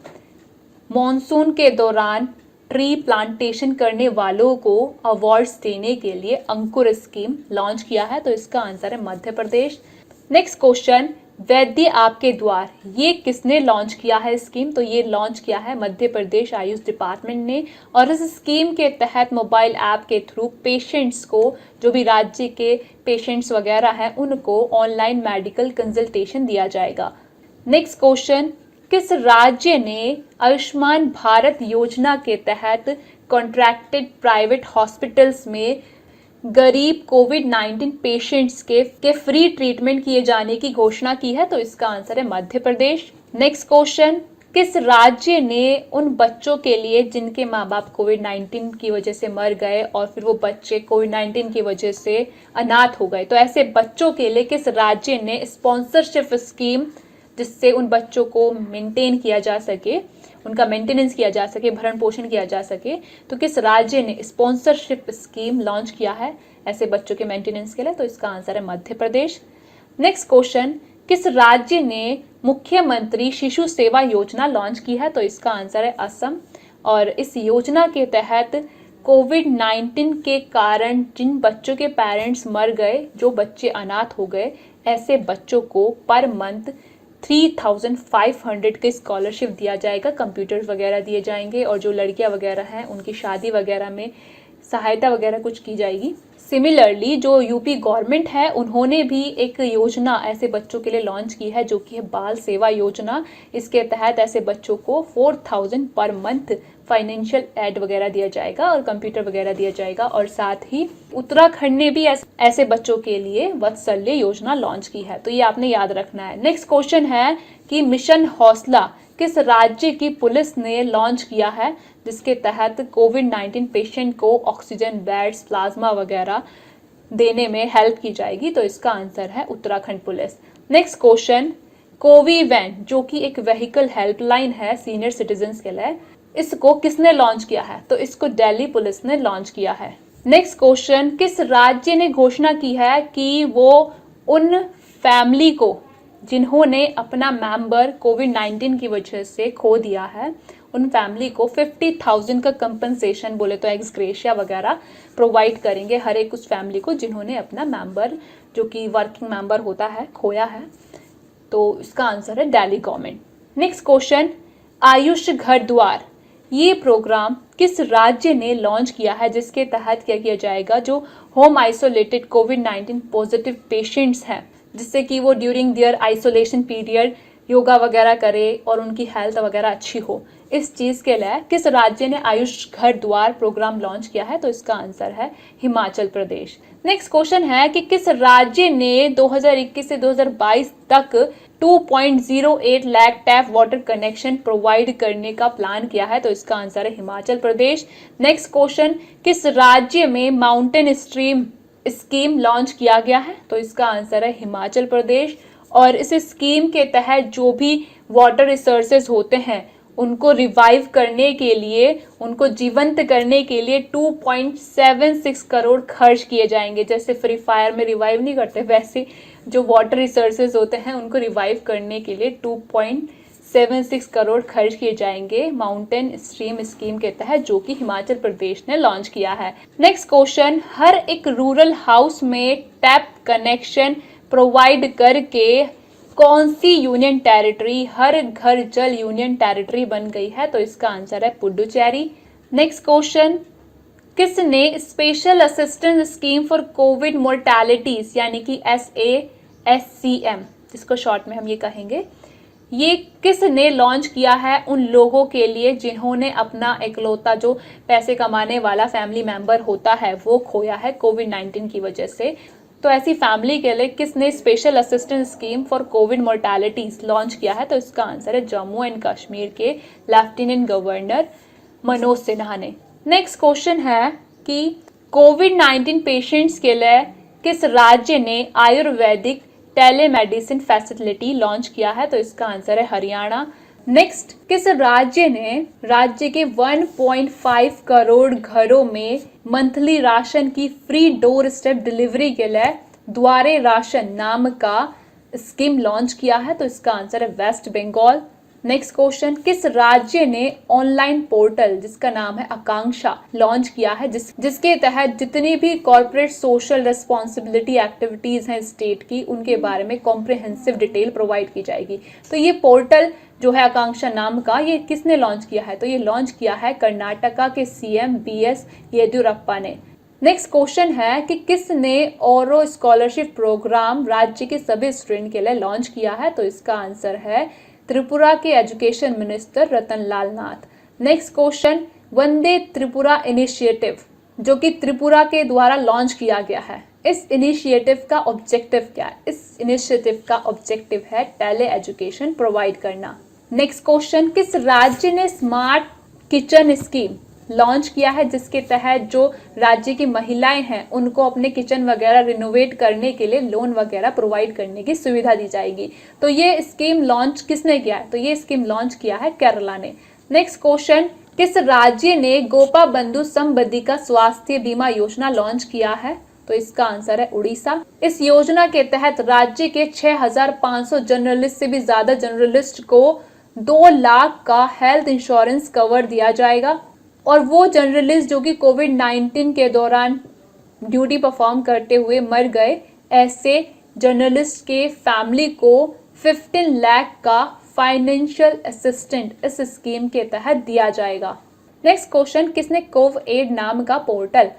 मॉनसून के दौरान ट्री प्लांटेशन करने वालों को अवार्ड्स देने के लिए अंकुर स्कीम लॉन्च किया है? तो इसका आंसर है मध्य प्रदेश। नेक्स्ट क्वेश्चन, वैद्य आपके द्वार, ये किसने लॉन्च किया है स्कीम? तो ये लॉन्च किया है मध्य प्रदेश आयुष डिपार्टमेंट ने, और इस स्कीम के तहत मोबाइल ऐप के थ्रू पेशेंट्स को, जो भी राज्य के पेशेंट्स वगैरह हैं उनको ऑनलाइन मेडिकल कंसल्टेशन दिया जाएगा। नेक्स्ट क्वेश्चन, किस राज्य ने आयुष्मान भारत योजना के तहत कॉन्ट्रैक्टेड प्राइवेट हॉस्पिटल्स में गरीब कोविड-19 पेशेंट्स के फ्री ट्रीटमेंट किए जाने की घोषणा की है? तो इसका आंसर है मध्य प्रदेश। नेक्स्ट क्वेश्चन, किस राज्य ने उन बच्चों के लिए जिनके माँ बाप कोविड-19 की वजह से मर गए और फिर वो बच्चे कोविड-19 की वजह से अनाथ हो गए, तो ऐसे बच्चों के लिए किस राज्य ने स्पॉन्सरशिप स्कीम, जिससे उन बच्चों को मेंटेन किया जा सके, उनका मेंटेनेंस किया जा सके, भरण पोषण किया जा सके, तो किस राज्य ने स्पॉन्सरशिप स्कीम लॉन्च किया है ऐसे बच्चों के मेंटेनेंस के लिए? तो इसका आंसर है मध्य प्रदेश। नेक्स्ट क्वेश्चन, किस राज्य ने मुख्यमंत्री शिशु सेवा योजना लॉन्च की है? तो इसका आंसर है असम, और इस योजना के तहत कोविड-19 के कारण जिन बच्चों के पेरेंट्स मर गए, जो बच्चे अनाथ हो गए, ऐसे बच्चों को पर मंथ 3500 के स्कॉलरशिप दिया जाएगा, कंप्यूटर्स वगैरह दिए जाएंगे, और जो लड़कियां वगैरह हैं उनकी शादी वगैरह में सहायता वगैरह कुछ की जाएगी। सिमिलरली जो यूपी गवर्नमेंट है उन्होंने भी एक योजना ऐसे बच्चों के लिए लॉन्च की है जो कि है बाल सेवा योजना। इसके तहत ऐसे बच्चों को 4000 पर मंथ फाइनेंशियल एड वगैरह दिया जाएगा और कंप्यूटर वगैरह दिया जाएगा। और साथ ही उत्तराखंड ने भी ऐसे बच्चों के लिए वत्सल्य योजना लॉन्च की है, तो ये आपने याद रखना है। नेक्स्ट क्वेश्चन है कि मिशन हौसला किस राज्य की पुलिस ने लॉन्च किया है, जिसके तहत कोविड-19 पेशेंट को ऑक्सीजन बेड्स, प्लाज्मा वगैरह देने में हेल्प की जाएगी। तो इसका आंसर है उत्तराखंड पुलिस। नेक्स्ट क्वेश्चन, कोवी वैन जो कि एक व्हीकल हेल्पलाइन है सीनियर सिटीजन्स के लिए, इसको किसने लॉन्च किया है? तो इसको दिल्ली पुलिस ने लॉन्च किया है। नेक्स्ट क्वेश्चन, किस राज्य ने घोषणा की है कि वो उन फैमिली को जिन्होंने अपना मेंबर कोविड-19 की वजह से खो दिया है, उन फैमिली को 50,000 का कंपनसेशन बोले तो एक्स ग्रेशिया वगैरह प्रोवाइड करेंगे हर एक उस फैमिली को जिन्होंने अपना मेंबर जो कि वर्किंग मेंबर होता है खोया है। तो इसका आंसर है Delhi government. Next question, Ayush घर द्वार ये प्रोग्राम किस राज्य ने लॉन्च किया है, जिसके तहत क्या किया जाएगा, जो होम आइसोलेटेड कोविड-19 पॉजिटिव पेशेंट्स हैं, जिससे कि वो during their isolation period yoga वगैरह करे और उनकी हेल्थ वगैरह अच्छी हो। इस चीज़ के लिए किस राज्य ने आयुष घर द्वार प्रोग्राम लॉन्च किया है? तो इसका आंसर है हिमाचल प्रदेश। नेक्स्ट क्वेश्चन है कि किस राज्य ने 2021 से 2022 तक 2.08 lakh tap water connection provide करने का प्लान किया है? तो इसका आंसर है हिमाचल प्रदेश। नेक्स्ट क्वेश्चन, किस राज्य में माउंटेन स्ट्रीम स्कीम लॉन्च किया गया है? तो इसका आंसर है हिमाचल प्रदेश। और इस स्कीम के तहत जो भी वाटर रिसोर्सेज होते हैं उनको रिवाइव करने के लिए, उनको जीवंत करने के लिए 2.76 करोड़ खर्च किए जाएंगे। जैसे फ्री फायर में रिवाइव नहीं करते, वैसे जो वाटर रिसोर्सेज होते हैं उनको रिवाइव करने के लिए 2.76 करोड़ खर्च किए जाएंगे माउंटेन स्ट्रीम स्कीम के तहत, जो कि हिमाचल प्रदेश ने लॉन्च किया है। नेक्स्ट क्वेश्चन, हर एक रूरल हाउस में टैप कनेक्शन प्रोवाइड करके कौन सी यूनियन टेरिटरी हर घर जल यूनियन टेरिटरी बन गई है? तो इसका आंसर है पुडुचेरी। नेक्स्ट क्वेश्चन, किसने special assistance scheme for covid mortalities यानी कि SASCM जिसको शॉर्ट में हम ये कहेंगे, ये किसने लॉन्च किया है उन लोगों के लिए जिन्होंने अपना इकलौता जो पैसे कमाने वाला फैमिली मेंबर होता है वो खोया है कोविड-19 की वजह से? तो ऐसी फैमिली के लिए किसने special assistance scheme for covid mortalities launch किया है? तो इसका आंसर है जम्मू एंड कश्मीर के लेफ्टिनेंट गवर्नर मनोज सिन्हा ने। नेक्स्ट क्वेश्चन है कि कोविड-19 पेशेंट्स के लिए किस राज्य ने आयुर्वेदिक टेलीमेडिसिन फैसिलिटी लॉन्च किया है? तो इसका आंसर है हरियाणा। नेक्स्ट, किस राज्य ने राज्य के 1.5 करोड़ घरों में मंथली राशन की फ्री डोर स्टेप डिलीवरी के लिए द्वारे राशन नाम का स्कीम लॉन्च किया है? तो इसका आंसर है वेस्ट बंगाल। नेक्स्ट क्वेश्चन, किस राज्य ने ऑनलाइन पोर्टल जिसका नाम है आकांक्षा लॉन्च किया है, जिसके तहत जितनी भी कॉर्पोरेट सोशल रिस्पॉन्सिबिलिटी एक्टिविटीज हैं स्टेट की उनके बारे में कॉम्प्रिहेंसिव डिटेल प्रोवाइड की जाएगी। तो ये पोर्टल जो है आकांक्षा नाम का, ये किसने लॉन्च किया है? तो ये लॉन्च किया है कर्नाटका के CM BS येदियुरप्पा ने। नेक्स्ट क्वेश्चन है कि किसने ओरो स्कॉलरशिप प्रोग्राम राज्य के सभी स्टूडेंट के लिए लॉन्च किया है? तो इसका आंसर है त्रिपुरा के एजुकेशन मिनिस्टर रतन लाल नाथ। नेक्स्ट क्वेश्चन, वंदे त्रिपुरा इनिशिएटिव जो कि त्रिपुरा के द्वारा लॉन्च किया गया है, इस इनिशिएटिव का ऑब्जेक्टिव क्या है? इस इनिशिएटिव का ऑब्जेक्टिव है टेली एजुकेशन प्रोवाइड करना। नेक्स्ट क्वेश्चन, किस राज्य ने स्मार्ट किचन स्कीम लॉन्च किया है, जिसके तहत जो राज्य की महिलाएं हैं उनको अपने किचन वगैरह रिनोवेट करने के लिए लोन वगैरह प्रोवाइड करने की सुविधा दी जाएगी? तो ये स्कीम लॉन्च किसने किया है? तो ये स्कीम लॉन्च किया है केरला ने। नेक्स्ट क्वेश्चन, किस राज्य ने गोपा बंधु समबद्धिका स्वास्थ्य बीमा योजना लॉन्च किया है? तो इसका आंसर है उड़ीसा। इस योजना के तहत राज्य के 6500 जर्नलिस्ट से भी ज्यादा जर्नलिस्ट को 2 लाख का हेल्थ इंश्योरेंस कवर दिया जाएगा। और वो जर्नलिस्ट जो कि कोविड-19 के दौरान ड्यूटी परफॉर्म करते हुए मर गए, ऐसे जर्नलिस्ट के फैमिली को 15 लाख का फाइनेंशियल असिस्टेंट इस स्कीम के तहत दिया जाएगा। नेक्स्ट क्वेश्चन, किसने कोव-एड नाम का पोर्टल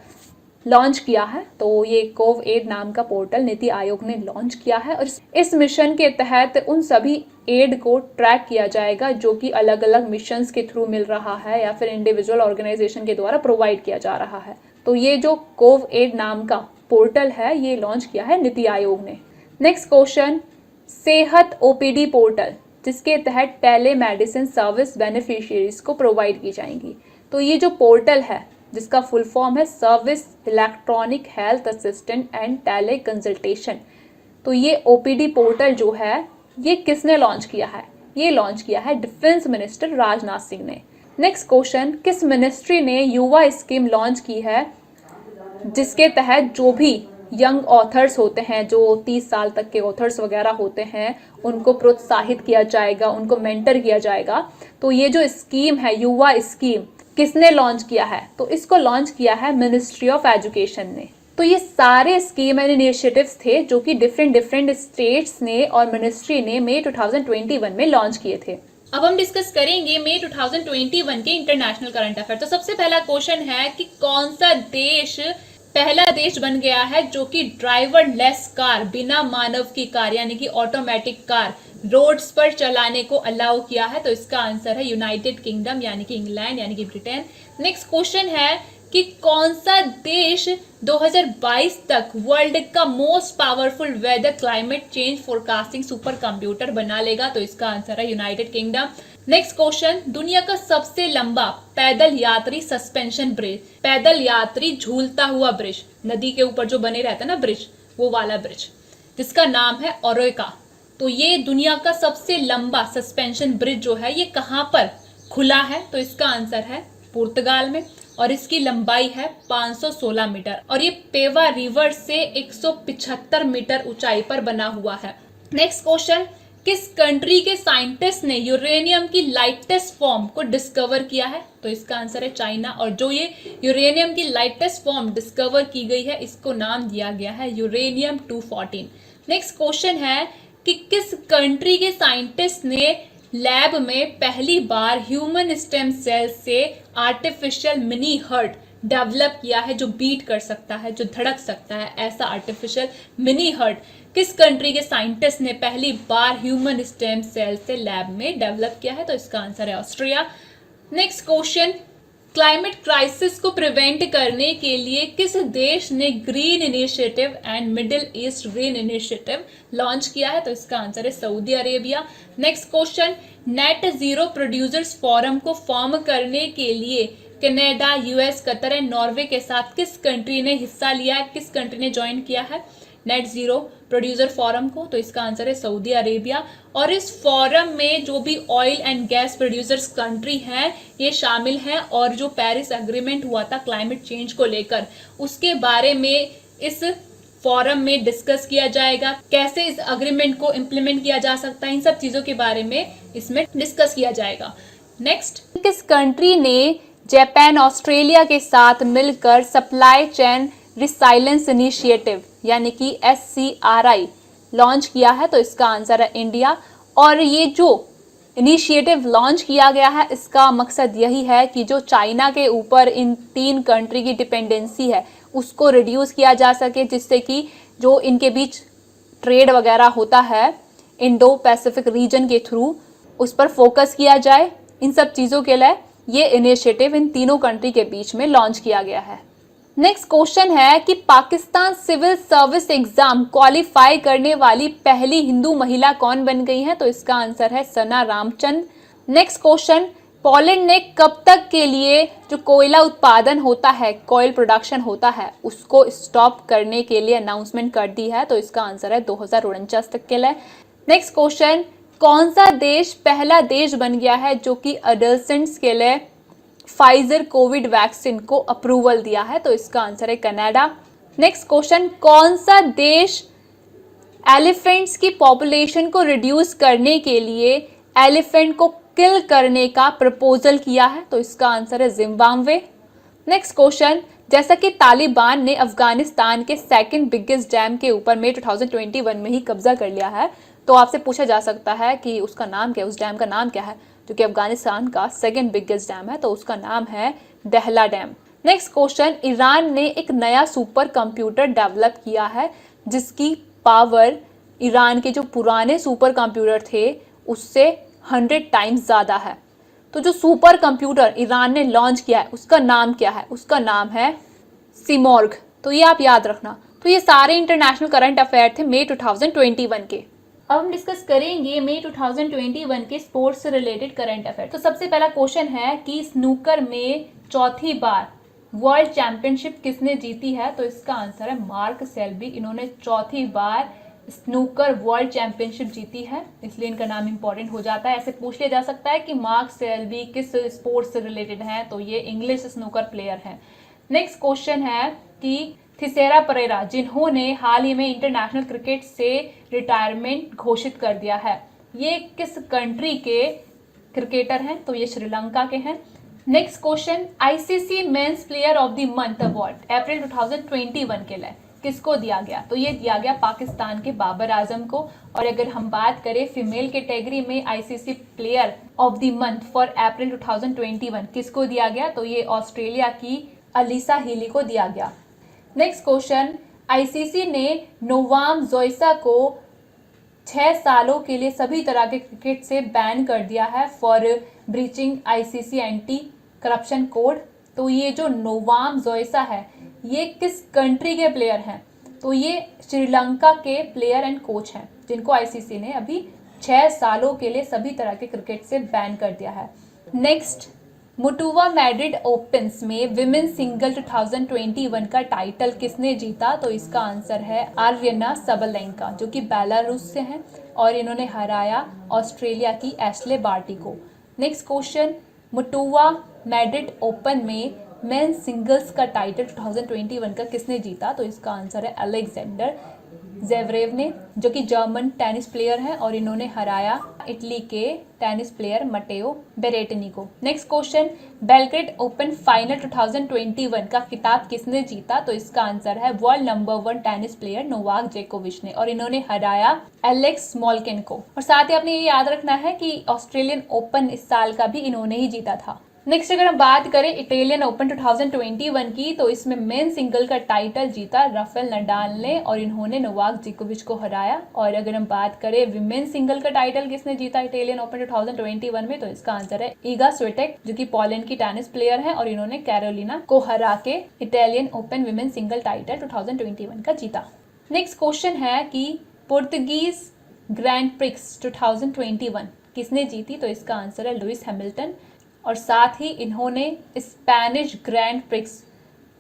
लॉन्च किया है? तो ये कोव-एड नाम का पोर्टल नीति आयोग ने लॉन्च किया है और इस मिशन के तहत उन सभी एड को ट्रैक किया जाएगा जो कि अलग अलग मिशंस के थ्रू मिल रहा है या फिर इंडिविजुअल ऑर्गेनाइजेशन के द्वारा प्रोवाइड किया जा रहा है। तो ये जो कोव-एड नाम का पोर्टल है ये लॉन्च किया है नीति आयोग ने। Next question, Sehat OPD portal जिसके तहत टेली मेडिसिन सर्विस बेनिफिशियरीज को प्रोवाइड की जाएंगी। तो ये जो पोर्टल है जिसका फुल फॉर्म है service electronic health assistant and tele consultation, तो ये ओपीडी पोर्टल जो है ये किसने लॉन्च किया है? ये लॉन्च किया है डिफेंस मिनिस्टर राजनाथ सिंह ने। नेक्स्ट क्वेश्चन, किस मिनिस्ट्री ने युवा स्कीम लॉन्च की है जिसके तहत जो भी यंग ऑथर्स होते हैं, जो 30 साल तक के ऑथर्स वगैरह होते हैं, उनको प्रोत्साहित किया जाएगा, उनको मेंटर किया जाएगा। तो ये जो स्कीम है युवा स्कीम किसने लॉन्च किया है? तो इसको लॉन्च किया है मिनिस्ट्री ऑफ एजुकेशन ने। तो ये सारे स्कीम एंड इनिशिएटिव्स थे जो कि डिफरेंट स्टेट्स ने और मिनिस्ट्री ने मई 2021 में लॉन्च किए थे। अब हम डिस्कस करेंगे मई 2021 के इंटरनेशनल करंट अफेयर। तो सबसे पहला क्वेश्चन है कि कौन सा देश पहला देश बन गया है जो कि ड्राइवर लेस कार, बिना मानव की कार यानी कि ऑटोमेटिक कार रोड्स पर चलाने को अलाउ किया है? तो इसका आंसर है यूनाइटेड किंगडम यानी कि इंग्लैंड यानी कि ब्रिटेन। नेक्स्ट क्वेश्चन है कि कौन सा देश 2022 तक वर्ल्ड का most powerful weather climate change forecasting super computer बना लेगा? तो इसका आंसर है यूनाइटेड किंगडम। नेक्स्ट क्वेश्चन, दुनिया का सबसे लंबा पैदल यात्री सस्पेंशन ब्रिज, पैदल यात्री झूलता हुआ ब्रिज, नदी के ऊपर जो बने रहता है ना ब्रिज, वो वाला ब्रिज जिसका नाम है ओरेका। तो ये दुनिया का सबसे लंबा सस्पेंशन ब्रिज जो है ये कहाँ पर खुला है? तो इसका आंसर है पुर्तगाल में और इसकी लंबाई है 516 मीटर और ये पेवा रिवर से 175 मीटर ऊंचाई पर बना हुआ है। नेक्स्ट क्वेश्चन, किस कंट्री के साइंटिस्ट ने यूरेनियम की लाइटेस्ट फॉर्म को डिस्कवर किया है? तो इसका आंसर है चाइना और जो ये यूरेनियम की लाइटेस्ट फॉर्म डिस्कवर की गई है इसको नाम दिया गया है यूरेनियम 214। नेक्स्ट क्वेश्चन है कि किस कंट्री के साइंटिस्ट ने लैब में पहली बार ह्यूमन स्टेम सेल से आर्टिफिशियल मिनी हार्ट डेवलप किया है जो बीट कर सकता है, जो धड़क सकता है, ऐसा आर्टिफिशियल मिनी हार्ट किस कंट्री के साइंटिस्ट ने पहली बार ह्यूमन स्टेम सेल से लैब में डेवलप किया है? तो इसका आंसर है Austria. Next question, climate crisis को प्रिवेंट करने के लिए किस देश ने green initiative and middle east green initiative launch किया है? तो इसका आंसर है Saudi Arabia. Next question, net zero producers forum को फॉर्म करने के लिए Canada, US, Qatar and Norway के साथ किस कंट्री ने हिस्सा लिया है, किस कंट्री ने ज्वाइन किया है नेट जीरो प्रोड्यूसर फोरम को? तो इसका आंसर है सऊदी अरेबिया। और इस फोरम में जो भी oil and gas producers country हैं ये शामिल हैं और जो पेरिस एग्रीमेंट हुआ था क्लाइमेट चेंज को लेकर उसके बारे में इस फोरम में डिस्कस किया जाएगा, कैसे इस एग्रीमेंट को इम्प्लीमेंट किया जा सकता है, इन सब चीजों के बारे में इसमें डिस्कस किया जाएगा। नेक्स्ट, किस कंट्री ने जापान, ऑस्ट्रेलिया के साथ मिलकर सप्लाई चेन रिसाइलेंस इनिशिएटिव यानी कि SCRI लॉन्च किया है? तो इसका आंसर है इंडिया। और ये जो इनिशिएटिव लॉन्च किया गया है इसका मकसद यही है कि जो चाइना के ऊपर इन 3 कंट्री की डिपेंडेंसी है उसको रिड्यूस किया जा सके, जिससे कि जो इनके बीच ट्रेड वगैरह होता है इंडो पैसिफिक रीजन के थ्रू उस पर फोकस किया जाए। इन सब चीज़ों के लिए ये इनिशिएटिव इन तीनों कंट्री के बीच में लॉन्च किया गया है। नेक्स्ट क्वेश्चन है कि Pakistan civil service exam qualify करने वाली पहली हिंदू महिला कौन बन गई है? तो इसका आंसर है सना रामचंद। नेक्स्ट क्वेश्चन, पोलैंड ने कब तक के लिए जो कोयला उत्पादन होता है, कोयल प्रोडक्शन होता है, उसको स्टॉप करने के लिए अनाउंसमेंट कर दी है? तो इसका आंसर है 2049 तक के लिए। नेक्स्ट क्वेश्चन, कौन सा देश पहला देश बन गया है जो कि अडल्सेंट्स के लिए फाइजर कोविड वैक्सीन को अप्रूवल दिया है? तो इसका आंसर है कनाडा। नेक्स्ट क्वेश्चन, कौन सा देश एलिफेंट्स की पॉपुलेशन को रिड्यूस करने के लिए एलिफेंट को किल करने का प्रपोजल किया है? तो इसका आंसर है जिम्बाब्वे। नेक्स्ट क्वेश्चन, जैसा कि तालिबान ने अफगानिस्तान के सेकंड बिगेस्ट डैम के ऊपर मई 2021 में ही कब्जा कर लिया है, तो आपसे पूछा जा सकता है कि उसका नाम क्या है, उस डैम का नाम क्या है? जो कि अफगानिस्तान का सेकेंड बिगेस्ट डैम है, तो उसका नाम है दहला डैम। नेक्स्ट क्वेश्चन, ईरान ने एक नया सुपर कंप्यूटर डेवलप किया है जिसकी पावर ईरान के जो पुराने सुपर कंप्यूटर थे उससे 100 टाइम्स ज़्यादा है। तो जो सुपर कंप्यूटर ईरान ने लॉन्च किया है उसका नाम क्या है? उसका नाम है सिमोर्ग। तो ये आप याद रखना। तो ये सारे इंटरनेशनल करंट अफेयर थे मई 2021 के। अब हम डिस्कस करेंगे मई 2021 के स्पोर्ट्स से रिलेटेड करंट अफेयर। तो सबसे पहला क्वेश्चन है कि स्नूकर में चौथी बार वर्ल्ड चैंपियनशिप किसने जीती है? तो इसका आंसर है मार्क सेल्बी। इन्होंने चौथी बार स्नूकर वर्ल्ड चैंपियनशिप जीती है, इसलिए इनका नाम इंपॉर्टेंट हो जाता है। ऐसे पूछ लिया जा सकता है कि मार्क सेल्बी किस स्पोर्ट्स से रिलेटेड हैं, तो ये इंग्लिश स्नूकर प्लेयर हैं। नेक्स्ट क्वेश्चन है कि थिसेरा परेरा, जिन्होंने हाल ही में इंटरनेशनल क्रिकेट से रिटायरमेंट घोषित कर दिया है, ये किस कंट्री के क्रिकेटर हैं? तो ये श्रीलंका के हैं। Next question, ICC men's player of the month award अप्रैल 2021 के लिए किसको दिया गया? तो ये दिया गया पाकिस्तान के बाबर आजम को। और अगर हम बात करें फीमेल कैटेगरी में ICC player of the month for अप्रैल 2021 किसको दिया गया? तो ये ऑस्ट्रेलिया की अलीसा हीली को दिया गया। नेक्स्ट क्वेश्चन, आईसीसी ने नोवाम जोइसा को 6 सालों के लिए सभी तरह के क्रिकेट से बैन कर दिया है for breaching ICC anti corruption code. तो ये जो नोवाम जोइसा है ये किस कंट्री के प्लेयर हैं? तो ये श्रीलंका के प्लेयर एंड कोच हैं जिनको आईसीसी ने अभी 6 सालों के लिए सभी तरह के क्रिकेट से बैन कर दिया है। नेक्स्ट, मुटुवा मैड्रिड ओपन्स में विमेन सिंगल 2021 का टाइटल किसने जीता? तो इसका आंसर है आर्यना सबलेंका, जो कि बेलारूस से हैं और इन्होंने हराया ऑस्ट्रेलिया की एशले बार्टी को। नेक्स्ट क्वेश्चन, मुटुवा मैड्रिड ओपन में मेन सिंगल्स का टाइटल 2021 का किसने जीता? तो इसका आंसर है अलेक्जेंडर ज़ेवरेव ने, जो कि जर्मन टेनिस प्लेयर हैं और इन्होंने हराया इटली के टेनिस प्लेयर मटेओ बेरेटिनी को। Next question, Belgrade open final 2021 का खिताब किसने जीता? तो इसका आंसर है world number 1 tennis player Novak जोकोविच ने और इन्होंने हराया एलेक्स मोल्किन को। और साथ ही आपने ये याद रखना है कि ऑस्ट्रेलियन ओपन इस साल का भी इन्होंने ही जीता था। नेक्स्ट अगर हम बात करें इटालियन ओपन 2021 की, तो इसमें मेन सिंगल का टाइटल जीता राफेल नडाल ने और इन्होंने नोवाक जोकोविच को हराया। और अगर हम बात करें विमेन सिंगल का टाइटल किसने जीता इटालियन ओपन 2021 में, तो इसका आंसर है ईगा स्विटेक, जो कि पोलैंड की टेनिस प्लेयर है और इन्होंने कैरोलिना को हरा के Italian open women single title 2021 का जीता। नेक्स्ट क्वेश्चन है कि पुर्तगीज ग्रैंड प्रिक्स 2021 किसने जीती? तो इसका आंसर है लुइस हैमिल्टन। और साथ ही इन्होंने स्पेनिश ग्रैंड प्रिक्स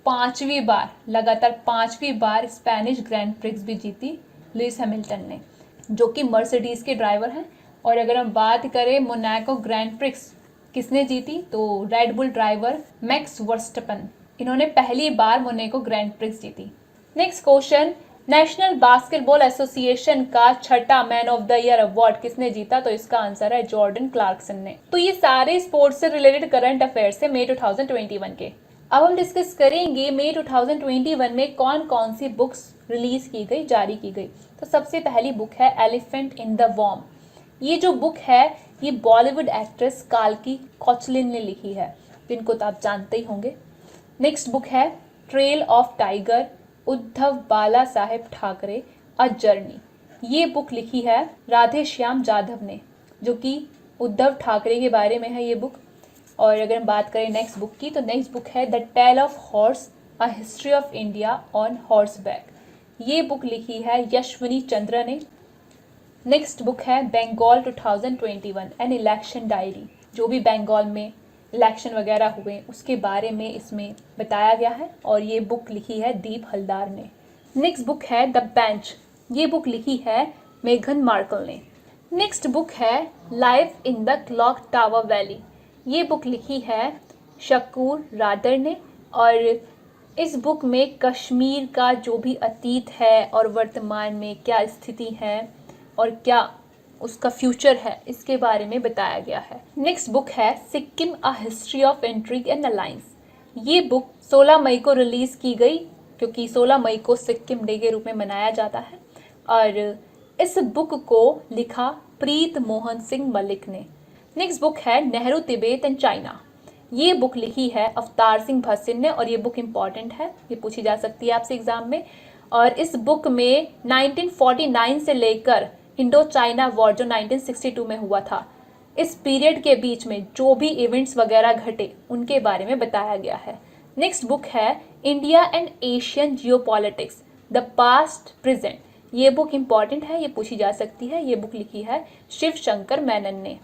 5वीं बार, लगातार 5वीं बार स्पेनिश ग्रैंड प्रिक्स भी जीती लुइस हैमिल्टन ने, जो कि मर्सिडीज के ड्राइवर हैं। और अगर हम बात करें मोनाको ग्रैंड प्रिक्स किसने जीती, तो red bull driver max Verstappen, इन्होंने पहली बार मोनाको ग्रैंड प्रिक्स जीती। Next question, national basketball association का छठा man of the year award किसने जीता? तो इसका आंसर है जॉर्डन क्लार्कसन ने। तो ये सारे स्पोर्ट्स से रिलेटेड करंट अफेयर्स है मई 2021 के। अब हम डिस्कस करेंगे मई 2021 में कौन कौन सी बुक्स रिलीज की गई, जारी की गई। तो सबसे पहली बुक है एलिफेंट इन द वॉर्म। ये जो बुक है ये बॉलीवुड एक्ट्रेस काल्की कोचलिन ने लिखी है, जिनको तो आप जानते ही होंगे। नेक्स्ट बुक है trail of tiger, Uddhav Bala Saheb Thackeray a journey. ये बुक लिखी है राधे श्याम जाधव ने, जो कि उद्धव ठाकरे के बारे में है ये बुक। और अगर हम बात करें नेक्स्ट बुक की, तो नेक्स्ट बुक है the tale of horse a history of India on horse back. ये बुक लिखी है यशवनी चंद्र ने। नेक्स्ट बुक है बंगाल 2021 एन इलेक्शन डायरी। जो भी बंगाल में इलेक्शन वगैरह हुए उसके बारे में इसमें बताया गया है और ये बुक लिखी है दीप हलदार ने। नेक्स्ट बुक है द बेंच। ये बुक लिखी है मेघन मार्कल ने। नेक्स्ट बुक है life in the clock tower valley. ये बुक लिखी है शकूर रादर ने और इस बुक में कश्मीर का जो भी अतीत है और वर्तमान में क्या स्थिति है और क्या उसका फ्यूचर है इसके बारे में बताया गया है। नेक्स्ट बुक है सिक्किम अ history of intrigue and alliance. ये बुक 16 मई को रिलीज़ की गई, क्योंकि 16 मई को सिक्किम डे के रूप में मनाया जाता है। और इस बुक को लिखा प्रीत मोहन सिंह मलिक ने। नेक्स्ट बुक है नेहरू तिब्बत एंड चाइना। ये बुक लिखी है अवतार सिंह भसीन ने और ये बुक इम्पॉर्टेंट है, ये पूछी जा सकती है आपसे एग्जाम में। और इस बुक में 1949 से लेकर इंडो चाइना वॉर जो 1962 में हुआ था, इस पीरियड के बीच में जो भी इवेंट्स वगैरह घटे उनके बारे में बताया गया है। नेक्स्ट बुक है India and Asian geopolitics the past present. ये बुक इम्पॉर्टेंट है, ये पूछी जा सकती है। ये बुक लिखी है शिव शंकर मेनन ने।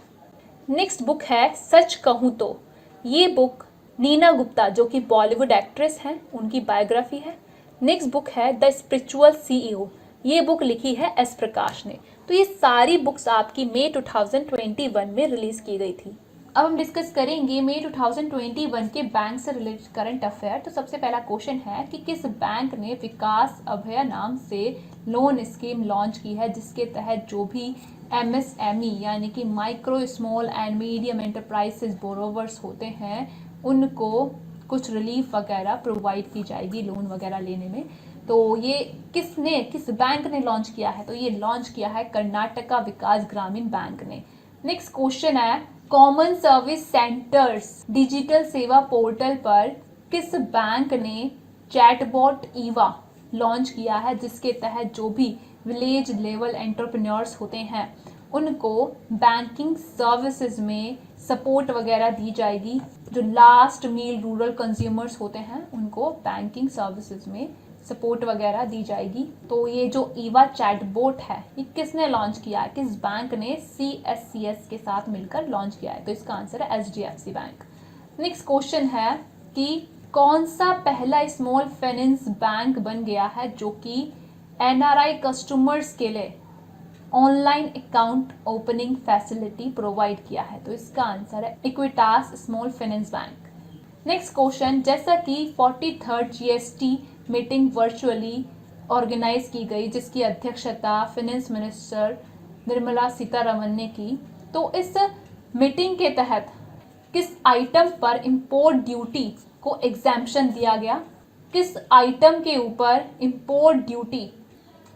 नेक्स्ट बुक है सच कहूँ तो। ये बुक नीना गुप्ता जो कि बॉलीवुड एक्ट्रेस हैं उनकी बायोग्राफी है। नेक्स्ट बुक है द स्पिरिचुअल सीईओ। ये बुक लिखी है एस प्रकाश ने। तो ये सारी बुक्स आपकी मई 2021 में रिलीज की गई थी। अब हम डिस्कस करेंगे मई 2021 के बैंक से रिलेटेड करंट अफेयर। तो सबसे पहला क्वेश्चन है कि किस बैंक ने विकास अभय नाम से लोन स्कीम लॉन्च की है, जिसके तहत जो भी MSME यानी कि micro small and medium enterprises borrowers होते हैं उनको कुछ रिलीफ वगैरह प्रोवाइड की जाएगी लोन वगैरह लेने में। तो ये किस बैंक ने लॉन्च किया है? तो ये लॉन्च किया है कर्नाटका विकास ग्रामीण बैंक ने। नेक्स्ट क्वेश्चन है कॉमन सर्विस सेंटर्स डिजिटल सेवा पोर्टल पर किस बैंक ने चैटबॉट ईवा लॉन्च किया है, जिसके तहत जो भी विलेज लेवल एंटरप्रेन्योर्स होते हैं उनको बैंकिंग सर्विसेज में सपोर्ट वगैरह दी जाएगी। जो लास्ट मील रूरल कंज्यूमर्स होते हैं उनको बैंकिंग सर्विसेज में सपोर्ट वगैरह दी जाएगी। तो ये जो ईवा चैटबॉट है ये किसने लॉन्च किया है? किस बैंक ने? CSCS के साथ मिलकर लॉन्च किया है। तो इसका आंसर है HDFC बैंक। नेक्स्ट क्वेश्चन है कि कौन सा पहला स्मॉल फाइनेंस बैंक बन गया है जो कि NRI कस्टमर्स के लिए online account opening facility provide किया है? तो इसका आंसर है Equitas small finance bank. Next question, जैसा कि 43rd GST meeting virtually organise की गई जिसकी अध्यक्षता फाइनेंस मिनिस्टर निर्मला सीतारमन ने की, तो इस मीटिंग के तहत किस आइटम पर इंपोर्ट ड्यूटी को एग्जैम्पशन दिया गया? किस आइटम के ऊपर इंपोर्ट ड्यूटी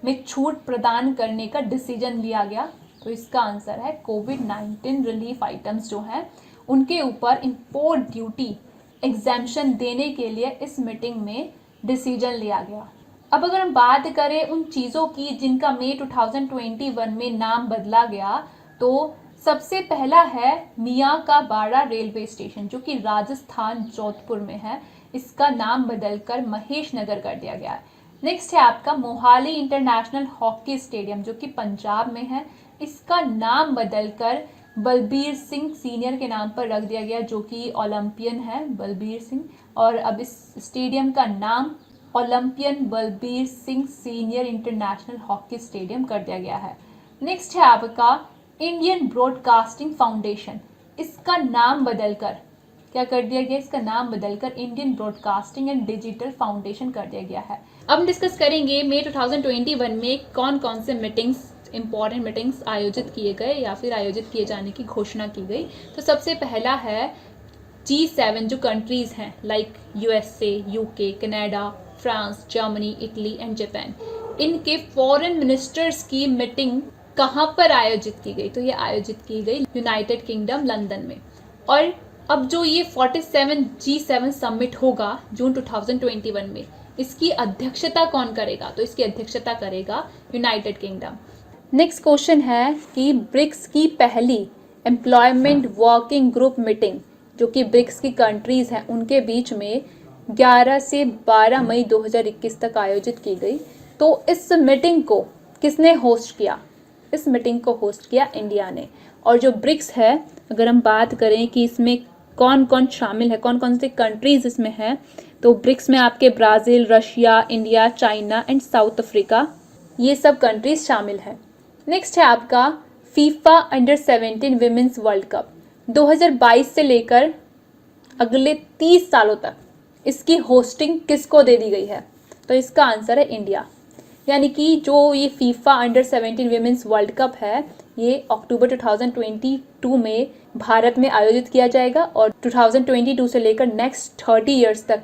में छूट प्रदान करने का डिसीजन लिया गया? तो इसका आंसर है कोविड-19 रिलीफ आइटम्स जो हैं उनके ऊपर इंपोर्ट ड्यूटी एग्जैम्पशन देने के लिए इस मीटिंग में डिसीजन लिया गया। अब अगर हम बात करें उन चीज़ों की जिनका मई 2021 में नाम बदला गया, तो सबसे पहला है मियाँ का बाड़ा रेलवे स्टेशन जो कि राजस्थान जोधपुर में है। इसका नाम बदलकर महेश नगर कर दिया गया है। नेक्स्ट है आपका मोहाली इंटरनेशनल हॉकी स्टेडियम जो कि पंजाब में है। इसका नाम बदलकर बलबीर सिंह सीनियर के नाम पर रख दिया गया जो कि ओलंपियन है बलबीर सिंह, और अब इस स्टेडियम का नाम Olympian Balbir Singh senior international hockey stadium कर दिया गया है। नेक्स्ट है आपका इंडियन ब्रॉडकास्टिंग फाउंडेशन। इसका नाम बदलकर क्या कर दिया गया? इसका नाम बदलकर Indian broadcasting and digital foundation कर दिया गया है। अब हम डिस्कस करेंगे मई 2021 में कौन कौन से मीटिंग्स इंपॉर्टेंट मीटिंग्स आयोजित किए गए या फिर आयोजित किए जाने की घोषणा की गई। तो सबसे पहला है G7 जो कंट्रीज हैं like USA, UK, Canada, France, Germany, Italy and Japan, इनके फॉरेन मिनिस्टर्स की मीटिंग कहाँ पर आयोजित की गई? तो ये आयोजित की गई यूनाइटेड किंगडम लंदन में। और अब जो ये 47 G7 समिट होगा जून 2021 में, इसकी अध्यक्षता कौन करेगा? तो इसकी अध्यक्षता करेगा यूनाइटेड किंगडम। नेक्स्ट क्वेश्चन है कि ब्रिक्स की पहली एम्प्लॉयमेंट वर्किंग ग्रुप मीटिंग जो कि ब्रिक्स की कंट्रीज हैं उनके बीच में 11 से 12 मई 2021 तक आयोजित की गई। तो इस मीटिंग को किसने होस्ट किया? इस मीटिंग को होस्ट किया इंडिया ने। और जो ब्रिक्स है, अगर हम बात करें कि इसमें कौन कौन शामिल है, कौन कौन सी कंट्रीज इसमें हैं, तो ब्रिक्स में आपके Brazil, Russia, India, China and south Africa, ये सब कंट्रीज शामिल हैं। नेक्स्ट है आपका FIFA under 17 women's world cup 2022 से लेकर अगले 30 सालों तक इसकी होस्टिंग किसको दे दी गई है? तो इसका आंसर है इंडिया। यानी कि जो ये FIFA under 17 women's world cup है ये अक्टूबर 2022 में भारत में आयोजित किया जाएगा और 2022 से लेकर नेक्स्ट 30 ईयर्स तक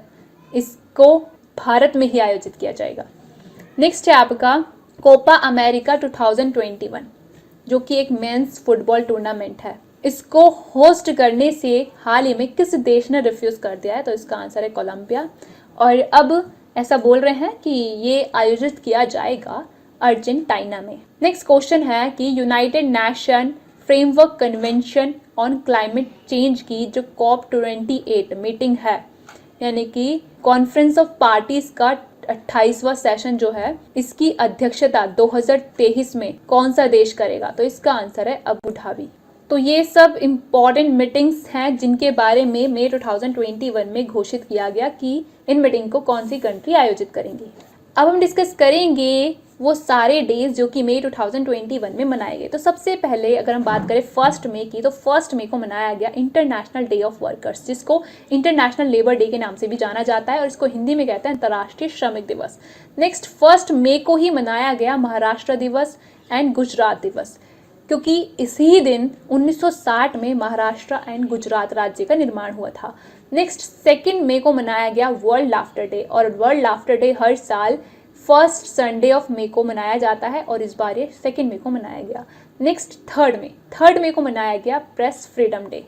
इसको भारत में ही आयोजित किया जाएगा। नेक्स्ट है आपका कोपा अमेरिका 2021 जो कि एक मेंस फुटबॉल टूर्नामेंट है। इसको होस्ट करने से हाल ही में किस देश ने रिफ्यूज कर दिया है? तो इसका आंसर है कोलंबिया। और अब ऐसा बोल रहे हैं कि ये आयोजित किया जाएगा अर्जेंटीना में। नेक्स्ट क्वेश्चन है कि United nation framework convention on climate change की जो COP28 मीटिंग है, यानी कि कॉन्फ्रेंस ऑफ पार्टीज का 28वां सेशन जो है, इसकी अध्यक्षता 2023 में कौन सा देश करेगा? तो इसका आंसर है अबू धाबी। तो ये सब इम्पॉर्टेंट मीटिंग्स हैं जिनके बारे में मई 2021 में घोषित किया गया कि इन मीटिंग को कौन सी कंट्री आयोजित करेंगी। अब हम डिस्कस करेंगे वो सारे डेज जो कि मई 2021 में मनाए गए। तो सबसे पहले अगर हम बात करें 1 मई की, तो 1 मई को मनाया गया इंटरनेशनल डे ऑफ वर्कर्स, जिसको इंटरनेशनल लेबर डे के नाम से भी जाना जाता है और इसको हिंदी में कहते हैं अंतर्राष्ट्रीय श्रमिक दिवस। नेक्स्ट 1 मई को ही मनाया गया महाराष्ट्र दिवस एंड गुजरात दिवस, क्योंकि इसी दिन 1960 में महाराष्ट्र एंड गुजरात राज्य का निर्माण हुआ था। नेक्स्ट 2 मई को मनाया गया वर्ल्ड लाफ्टर डे, और वर्ल्ड लाफ्टर डे हर साल 1st संडे ऑफ मई को मनाया जाता है और इस बार ये 2 मई को मनाया गया। नेक्स्ट 3 मई को मनाया गया प्रेस फ्रीडम डे।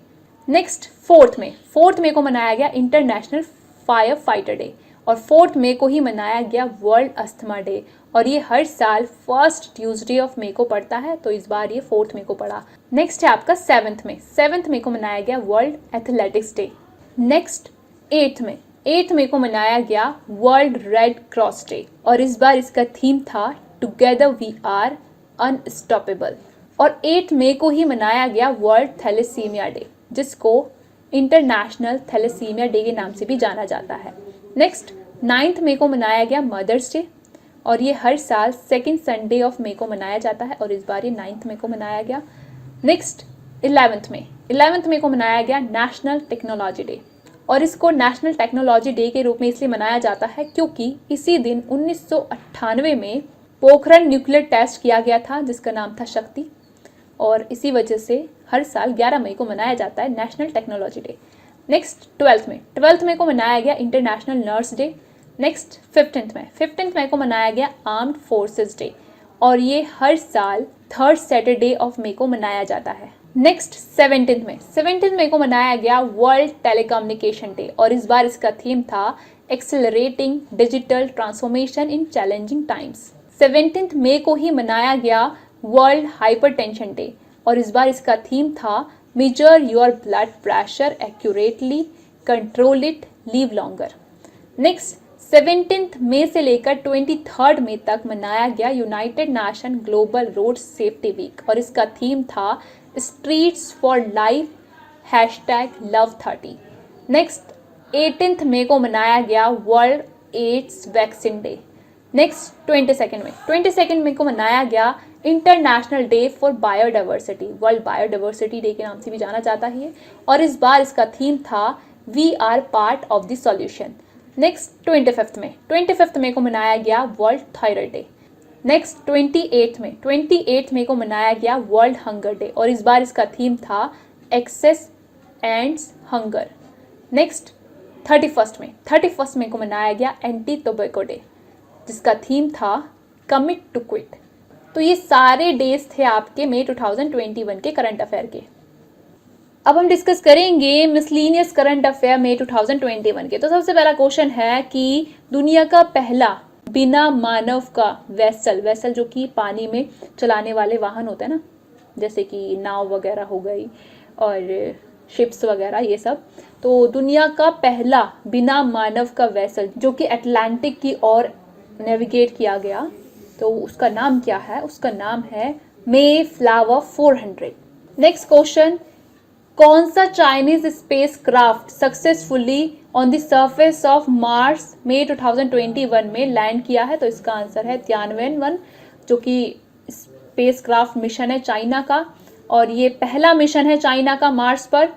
नेक्स्ट 4 मई को मनाया गया इंटरनेशनल फायर फाइटर डे, और 4 मई को ही मनाया गया वर्ल्ड अस्थमा डे, और ये हर साल 1st ट्यूसडे ऑफ मई को पड़ता है, तो इस बार ये 4 मई को पड़ा। नेक्स्ट है आपका 7 मई को मनाया गया वर्ल्ड एथलेटिक्स डे। नेक्स्ट 8 मई को मनाया गया वर्ल्ड रेड क्रॉस डे, और इस बार इसका थीम था टुगेदर वी आर अनस्टॉपेबल। और 8 मई को ही मनाया गया वर्ल्ड थैलेसीमिया डे, जिसको इंटरनेशनल थैलेसीमिया डे के नाम से भी जाना जाता है। नेक्स्ट 9 मई को मनाया गया मदर्स डे, और ये हर साल 2nd संडे ऑफ मई को मनाया जाता है और इस बार ये 9 मई को मनाया गया। नेक्स्ट 11 मई को मनाया गया नेशनल टेक्नोलॉजी डे, और इसको नेशनल टेक्नोलॉजी डे के रूप में इसलिए मनाया जाता है क्योंकि इसी दिन 1998 में पोखरण न्यूक्लियर टेस्ट किया गया था जिसका नाम था शक्ति, और इसी वजह से हर साल 11 मई को मनाया जाता है नेशनल टेक्नोलॉजी डे। नेक्स्ट 12 मई को मनाया गया इंटरनेशनल नर्स डे। नेक्स्ट 15 मई को मनाया गया आर्म्ड फोर्सेस डे, और ये हर साल 3rd सैटरडे ऑफ मई को मनाया जाता है। नेक्स्ट 17 मई को मनाया गया वर्ल्ड टेलीकम्युनिकेशन डे, और इस बार इसका थीम था accelerating digital transformation in challenging times. 17 मई को ही मनाया गया वर्ल्ड हाइपरटेंशन डे, और इस बार इसका थीम था measure your blood pressure accurately, control it, live longer. Next 17 मई से लेकर 23 मई तक मनाया गया United Nation global road safety week, और इसका थीम था streets for life #Love30। Next 18 मई को मनाया गया world AIDS vaccine day. Next 22 मई को मनाया गया international day for biodiversity, world biodiversity day के नाम से भी जाना जाता है, और इस बार इसका थीम था we are part of the solution. Next 25 मई को मनाया गया वर्ल्ड थायराइड डे। नेक्स्ट 28 मई को मनाया गया वर्ल्ड हंगर डे, और इस बार इसका थीम था एक्सेस एंड्स हंगर। नेक्स्ट 31 मई को मनाया गया एंटी टोबैको डे, जिसका थीम था कमिट टू क्विट। तो ये सारे डेज थे आपके मई 2021 के करंट अफेयर के। अब हम डिस्कस करेंगे मिसलीनियस करंट अफेयर मई 2021 के। तो सबसे पहला क्वेश्चन है कि दुनिया का पहला बिना मानव का वेसल जो कि पानी में चलाने वाले वाहन होते हैं ना, जैसे कि नाव वगैरह हो गई और शिप्स वगैरह ये सब, तो दुनिया का पहला बिना मानव का वेसल जो कि अटलांटिक की ओर नेविगेट किया गया, तो उसका नाम क्या है? उसका नाम है मेफ्लावर 400। नेक्स्ट क्वेश्चन, कौन सा Chinese space craft successfully on the surface of Mars May 2021 में लैंड किया है? तो इसका आंसर है तियानवेन-1, जो कि स्पेस क्राफ्ट मिशन है चाइना का, और ये पहला मिशन है चाइना का मार्स पर,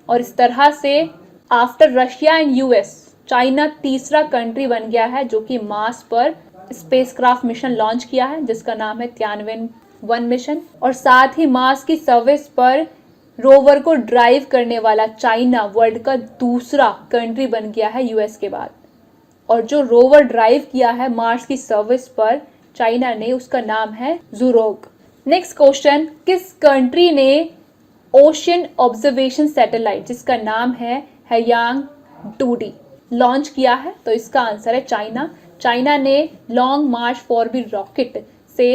और इस तरह से after Russia and US China तीसरा कंट्री बन गया है जो कि मार्स पर स्पेसक्राफ्ट मिशन लॉन्च किया है जिसका नाम है तियानवेन-1 मिशन। और साथ ही मार्स की सर्विस पर रोवर को ड्राइव करने वाला चाइना वर्ल्ड का दूसरा कंट्री बन गया है यूएस के बाद, और जो रोवर ड्राइव किया है मार्स की सर्विस पर चाइना ने, उसका नाम है ज़ुरोग। नेक्स्ट क्वेश्चन, किस कंट्री ने ओशियन ऑब्जर्वेशन सैटेलाइट जिसका नाम है हैयांग 2D लॉन्च किया है? तो इसका आंसर है चाइना। चाइना ने लॉन्ग मार्च फॉरवर्ड रॉकेट से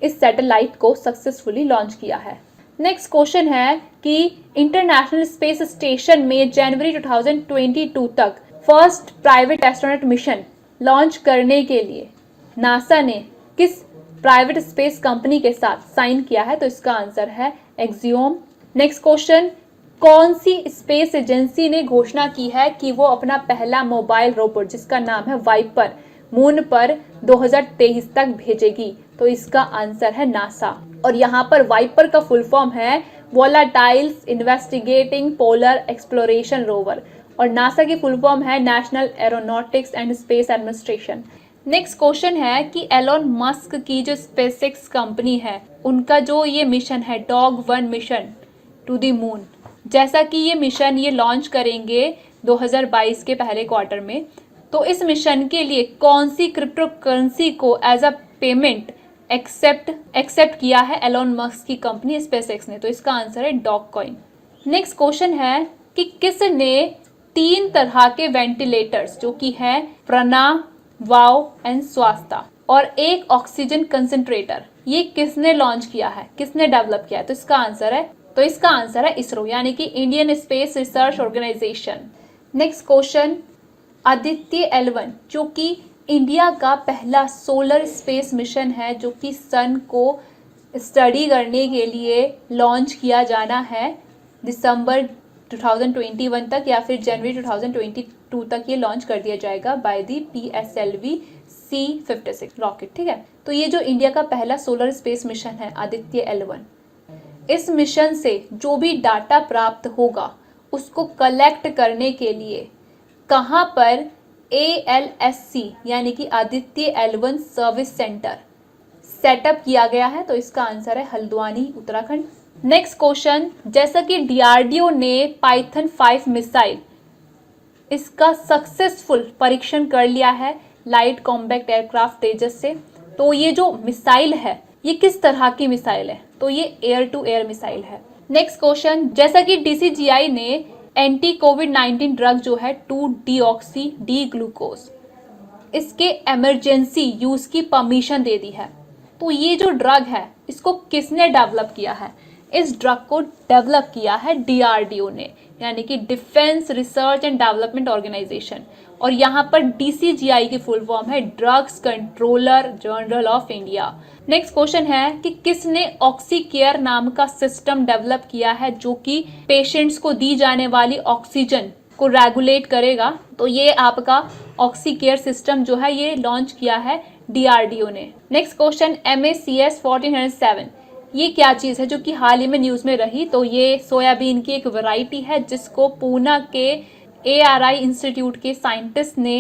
इस सैटेलाइट को सक्सेसफुली लॉन्च किया है। नेक्स्ट क्वेश्चन है कि इंटरनेशनल स्पेस स्टेशन में जनवरी 2022 तक first private astronaut mission launch करने के लिए नासा ने किस प्राइवेट स्पेस कंपनी के साथ साइन किया है? तो इसका आंसर है एक्सियोम। नेक्स्ट क्वेश्चन, कौन सी स्पेस एजेंसी ने घोषणा की है कि वो अपना पहला मोबाइल रोबोट जिसका नाम है वाइपर मून पर 2023 तक भेजेगी? तो इसका आंसर है नासा। और यहाँ पर वाइपर का फुल फॉर्म है वोलाटाइल्स इन्वेस्टिगेटिंग पोलर एक्सप्लोरेशन रोवर और नासा की फुल फॉर्म है national aeronautics and space administration. Next question है कि एलोन मस्क की जो स्पेसएक्स कंपनी है उनका जो ये मिशन है dog 1 mission to the moon, जैसा कि ये मिशन ये लॉन्च करेंगे 2022 के पहले क्वार्टर में, तो इस मिशन के लिए कौन सी क्रिप्टो करेंसी को एज अ पेमेंट एक्सेप्ट किया है एलोन मस्क की कंपनी स्पेसएक्स ने? तो इसका आंसर है डॉग कॉइन। नेक्स्ट क्वेश्चन है कि किसने 3 तरह के वेंटिलेटर्स जो कि है प्रणा, वाव एंड स्वास्ता और एक ऑक्सीजन कंसंट्रेटर, ये किसने लॉन्च किया है, किसने डेवलप किया है? तो इसका आंसर है इसरो यानी कि Indian space research organisation. Next question, Aditya L1 जो कि इंडिया का पहला सोलर स्पेस मिशन है जो कि सन को स्टडी करने के लिए लॉन्च किया जाना है दिसंबर 2021 तक या फिर जनवरी 2022 तक ये लॉन्च कर दिया जाएगा by the PSLV C56 rocket. ठीक है, तो ये जो इंडिया का पहला सोलर स्पेस मिशन है आदित्य L1, इस मिशन से जो भी डाटा प्राप्त होगा उसको कलेक्ट करने के लिए कहाँ पर ALSC यानी कि Aditya L1 service centre setup किया गया है? तो इसका आंसर है हल्द्वानी, उत्तराखंड। नेक्स्ट क्वेश्चन, जैसा कि DRDO ने पाइथन 5 मिसाइल इसका सक्सेसफुल परीक्षण कर लिया है लाइट कॉम्बैक्ट एयरक्राफ्ट तेजस से, तो ये जो मिसाइल है ये किस तरह की मिसाइल है? तो ये एयर टू एयर मिसाइल है। नेक्स्ट क्वेश्चन, जैसा कि DCGI ने एंटी कोविड-19 ड्रग जो है 2-डीऑक्सी डी ग्लूकोज इसके इमरजेंसी यूज की परमिशन दे दी है, तो ये जो ड्रग है इसको किसने डेवलप किया है? इस ड्रग को डेवलप किया है DRDO ने यानी कि defence research and development organisation और यहाँ पर DCGI की फुल फॉर्म है drugs controller general of India. Next question है कि किसने ऑक्सीकेयर नाम का सिस्टम डेवलप किया है जो कि पेशेंट्स को दी जाने वाली ऑक्सीजन को रेगुलेट करेगा? तो ये आपका ऑक्सीकेयर सिस्टम जो है ये लॉन्च किया है DRDO ने। नेक्स्ट क्वेश्चन, MACS 1407 ये क्या चीज़ है जो कि हाल ही में न्यूज़ में रही? तो ये सोयाबीन की एक वैरायटी है जिसको पूना के ARI इंस्टीट्यूट के साइंटिस्ट ने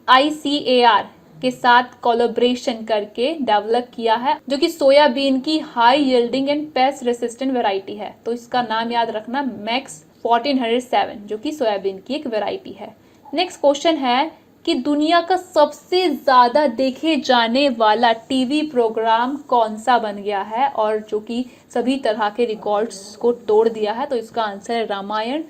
ICAR के साथ कोलैबोरेशन करके डेवलप किया है जो कि सोयाबीन की high yielding and paste resistant variety है। तो इसका नाम याद रखना मैक्स 1407 जो कि सोयाबीन की एक वैरायटी है। नेक्स्ट क्वेश्चन है कि दुनिया का सबसे ज़्यादा देखे जाने वाला टीवी प्रोग्राम कौन सा बन गया है और जो कि सभी तरह के रिकॉर्ड्स को तोड़ दिया है? तो इसका आंसर है रामायण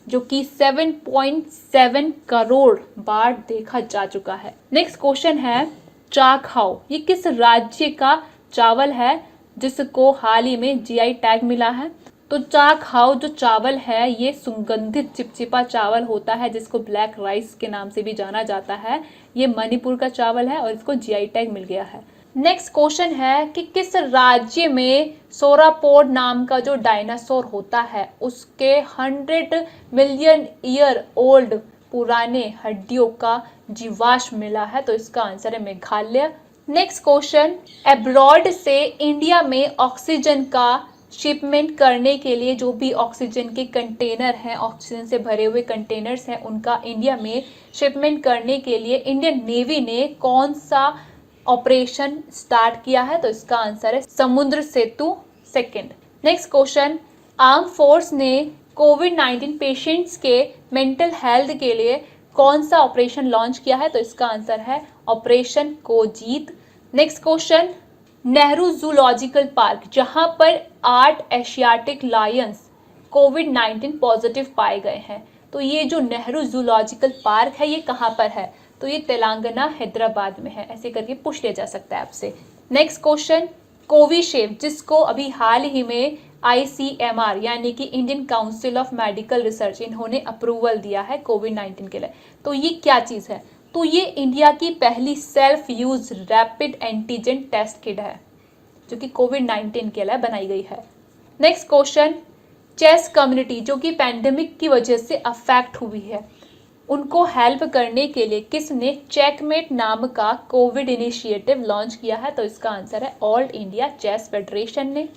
जो कि 7.7 करोड़ बार देखा जा चुका है। नेक्स्ट क्वेश्चन है, चाखाओ ये किस राज्य का चावल है जिसको हाल ही में GI टैग मिला है? तो चाखाओ जो चावल है ये सुगंधित चिपचिपा चावल होता है जिसको ब्लैक राइस के नाम से भी जाना जाता है। ये मणिपुर का चावल है और इसको GI टैग मिल गया है। नेक्स्ट क्वेश्चन है कि किस राज्य में सोरापोड नाम का जो डायनासोर होता है उसके 100 मिलियन ईयर ओल्ड पुराने हड्डियों का जीवाश्म मिला है? तो इसका आंसर है मेघालय। नेक्स्ट क्वेश्चन, अब्रॉड से इंडिया में ऑक्सीजन का शिपमेंट करने के लिए जो भी ऑक्सीजन के कंटेनर हैं, ऑक्सीजन से भरे हुए कंटेनर्स हैं, उनका इंडिया में शिपमेंट करने के लिए इंडियन नेवी ने कौन सा ऑपरेशन स्टार्ट किया है? तो इसका आंसर है Samudra Setu second. Next question, arm force ने कोविड-19 पेशेंट्स के मेंटल हेल्थ के लिए कौन सा ऑपरेशन लॉन्च किया है? तो इसका आंसर है operation CoJeet. Next question, Nehru zoological park जहां पर 8 एशियाटिक लायंस कोविड-19 पॉजिटिव पाए गए हैं। तो ये जो नेहरू जूलॉजिकल पार्क है ये कहाँ पर है? तो ये तेलंगाना हैदराबाद में है। ऐसे करके पूछ लिया जा सकता है आपसे। नेक्स्ट क्वेश्चन, कोविशील्ड जिसको अभी हाल ही में ICMR यानी कि Indian council of medical research इन्होंने अप्रूवल दिया है कोविड-19 के लिए। तो ये क्या चीज़ है? तो ये इंडिया की पहली self use rapid antigen test kit है जो कि कोविड-19 के लिए बनाई गई है। नेक्स्ट क्वेश्चन, चेस कम्युनिटी जो कि पैंडेमिक की वजह से अफेक्ट हुई है उनको हेल्प करने के लिए किसने चेकमेट नाम का कोविड इनिशिएटिव लॉन्च किया है? तो इसका आंसर है ऑल इंडिया चेस फेडरेशन ने।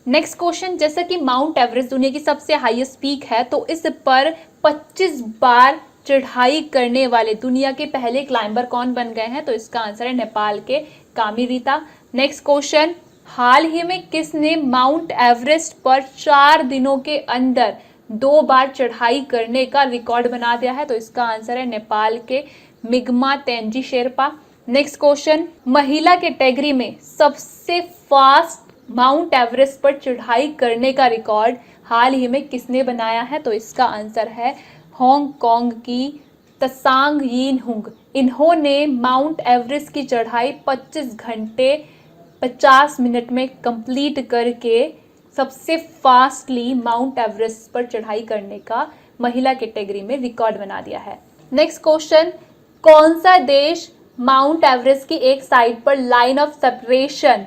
नेक्स्ट क्वेश्चन, जैसा कि माउंट एवरेस्ट दुनिया की सबसे हाईएस्ट पीक है तो इस पर 25 बार चढ़ाई करने वाले दुनिया के पहले क्लाइंबर कौन बन गए हैं? तो इसका आंसर है नेपाल के कामिरीता। नेक्स्ट क्वेश्चन, हाल ही में किसने माउंट एवरेस्ट पर 4 दिनों के अंदर 2 बार चढ़ाई करने का रिकॉर्ड बना दिया है? तो इसका आंसर है नेपाल के मिगमा तेंजी शेरपा। नेक्स्ट क्वेश्चन, महिला कैटेगरी में सबसे फास्ट माउंट एवरेस्ट पर चढ़ाई करने का रिकॉर्ड हाल ही में किसने बनाया है? तो इसका आंसर है हांगकांग की तसांग यिन हुंग। इन्होंने माउंट एवरेस्ट की चढ़ाई 25 घंटे 50 मिनट में कंप्लीट करके सबसे फास्टली माउंट एवरेस्ट पर चढ़ाई करने का महिला कैटेगरी में रिकॉर्ड बना दिया है। नेक्स्ट क्वेश्चन, कौन सा देश माउंट एवरेस्ट की एक साइड पर लाइन ऑफ सेपरेशन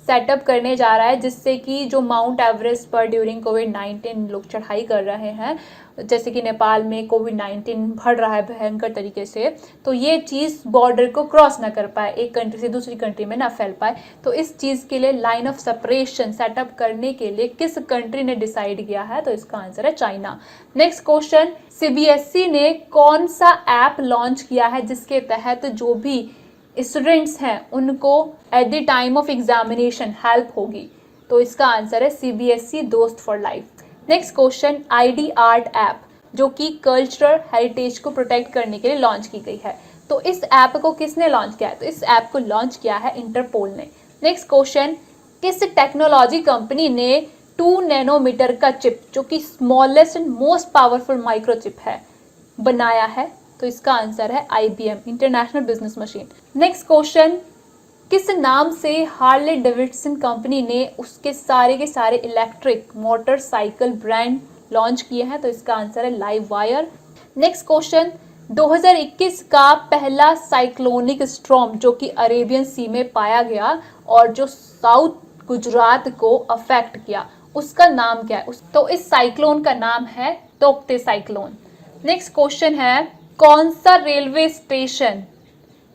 सेटअप करने जा रहा है जिससे कि जो माउंट एवरेस्ट पर ड्यूरिंग कोविड-19 लोग चढ़ाई कर रहे हैं, जैसे कि नेपाल में कोविड-19 बढ़ रहा है भयंकर तरीके से, तो ये चीज़ बॉर्डर को क्रॉस ना कर पाए, एक कंट्री से दूसरी कंट्री में ना फैल पाए। तो इस चीज़ के लिए लाइन ऑफ सेपरेशन सेटअप करने के लिए किस कंट्री ने डिसाइड किया है? तो इसका आंसर है चाइना। नेक्स्ट क्वेश्चन, CBSE ने कौन सा ऐप लॉन्च किया है जिसके तहत जो भी स्टूडेंट्स हैं उनको at the time of examination help होगी? तो इसका आंसर है CBSE दोस्त for life. Next question, ID art app जो कि कल्चरल हेरिटेज को प्रोटेक्ट करने के लिए लॉन्च की गई है, तो इस ऐप को किसने लॉन्च किया है? तो इस ऐप को लॉन्च किया है इंटरपोल ने। नेक्स्ट क्वेश्चन, किस टेक्नोलॉजी कंपनी ने 2 नैनोमीटर का चिप जो कि smallest and most powerful microchip है बनाया है? तो इसका आंसर है IBM international business machine. Next question, किस नाम से हार्ले डेविडसन कंपनी ने उसके सारे के सारे इलेक्ट्रिक मोटरसाइकिल ब्रांड लॉन्च किए हैं? तो इसका आंसर है लाइव वायर। नेक्स्ट क्वेश्चन, 2021 का पहला साइक्लोनिक स्टॉर्म जो कि अरेबियन सी में पाया गया और जो साउथ गुजरात को अफेक्ट किया उसका नाम क्या है? तो इस साइक्लोन का नाम है तोक्ते साइक्लोन। नेक्स्ट क्वेश्चन है, कौन सा रेलवे स्टेशन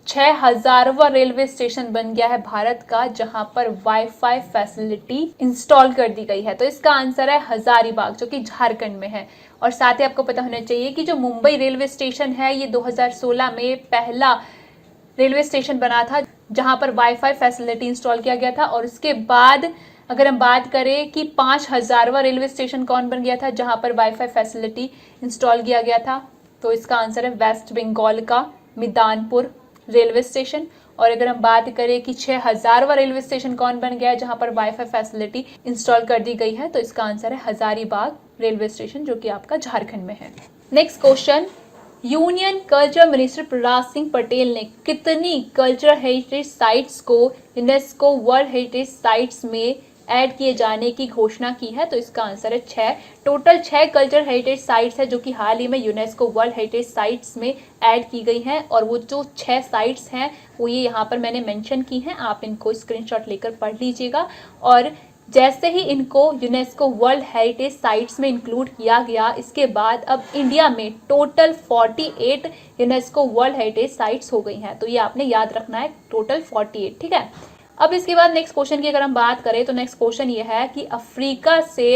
6000वां रेलवे स्टेशन बन गया है भारत का जहां पर वाईफाई फैसिलिटी इंस्टॉल कर दी गई है? तो इसका आंसर है हजारीबाग जो कि झारखंड में है। और साथ ही आपको पता होना चाहिए कि जो मुंबई रेलवे स्टेशन है ये 2016 में पहला रेलवे स्टेशन बना था जहां पर वाईफाई फैसिलिटी इंस्टॉल किया गया था। और उसके बाद अगर हम बात करें कि 5000वां रेलवे स्टेशन कौन बन गया था जहां पर वाईफाई फैसिलिटी इंस्टॉल किया गया था? तो इसका आंसर है वेस्ट बंगाल का मिदानपुर रेलवे स्टेशन। और अगर हम बात करें कि 6000वां रेलवे स्टेशन कौन बन गया है जहां पर वाईफाई फैसिलिटी इंस्टॉल कर दी गई है? तो इसका आंसर है हजारीबाग रेलवे स्टेशन जो कि आपका झारखंड में है। Next question, union culture minister Prahlad Singh Patel ने कितनी कल्चरल हेरिटेज साइट्स को यूनेस्को वर्ल्ड हेरिटेज साइट्स में ऐड किए जाने की घोषणा की है? तो इसका आंसर है 6। टोटल 6 कल्चरल हेरिटेज साइट्स है जो कि हाल ही में यूनेस्को वर्ल्ड हेरिटेज साइट्स में ऐड की गई हैं। और वो जो 6 साइट्स हैं वो ये यहाँ पर मैंने मेंशन की हैं, आप इनको स्क्रीनशॉट लेकर पढ़ लीजिएगा। और जैसे ही इनको यूनेस्को वर्ल्ड हेरिटेज साइट्स में इंक्लूड किया गया इसके बाद अब इंडिया में total 48 UNESCO world heritage sites हो गई हैं। तो ये आपने याद रखना है, टोटल 48, ठीक है। अब इसके बाद नेक्स्ट क्वेश्चन की अगर हम बात करें तो नेक्स्ट क्वेश्चन ये है कि अफ्रीका से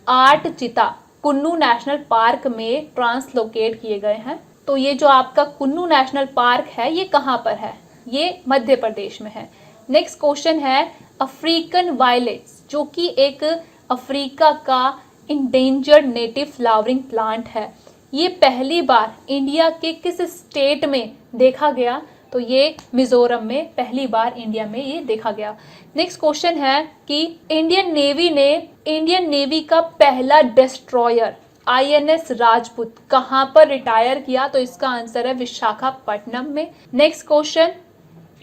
8 चीता कुन्नू नेशनल पार्क में ट्रांसलोकेट किए गए हैं। तो ये जो आपका कुन्नू नेशनल पार्क है ये कहाँ पर है? ये मध्य प्रदेश में है। नेक्स्ट क्वेश्चन है, अफ्रीकन वायलेट्स जो कि एक अफ्रीका का इंडेंजर्ड नेटिव फ्लावरिंग प्लांट है, ये पहली बार इंडिया के किस स्टेट में देखा गया? तो ये मिजोरम में पहली बार इंडिया में ये देखा गया। नेक्स्ट क्वेश्चन है कि इंडियन नेवी का पहला डिस्ट्रॉयर INS राजपूत कहां पर रिटायर किया? तो इसका आंसर है विशाखापट्टनम में। नेक्स्ट क्वेश्चन,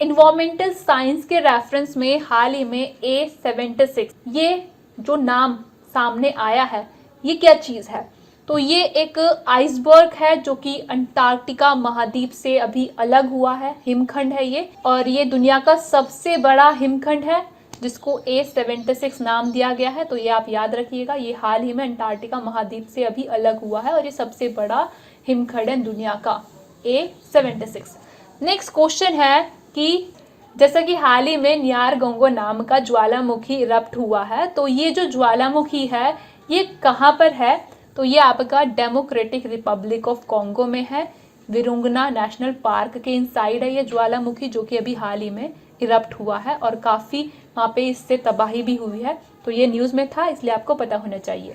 इन्वायरमेंटल साइंस के रेफरेंस में हाल ही में A76 ये जो नाम सामने आया है ये क्या चीज है? तो ये एक आइसबर्ग है जो कि अंटार्कटिका महाद्वीप से अभी अलग हुआ है, हिमखंड है ये, और ये दुनिया का सबसे बड़ा हिमखंड है जिसको A76 नाम दिया गया है। तो ये आप याद रखिएगा, ये हाल ही में अंटार्कटिका महाद्वीप से अभी अलग हुआ है और ये सबसे बड़ा हिमखंड है दुनिया का, A76। नेक्स्ट क्वेश्चन है कि जैसा कि हाल ही में न्यारगोंगो नाम का ज्वालामुखी इरप्ट हुआ है, तो ये जो ज्वालामुखी है ये कहाँ पर है? तो ये आपका डेमोक्रेटिक रिपब्लिक ऑफ कॉन्गो में है, विरुंगना नेशनल पार्क के इनसाइड है ये ज्वालामुखी, जो कि अभी हाल ही में इरप्ट हुआ है और काफ़ी वहाँ पे इससे तबाही भी हुई है। तो ये न्यूज़ में था, इसलिए आपको पता होना चाहिए।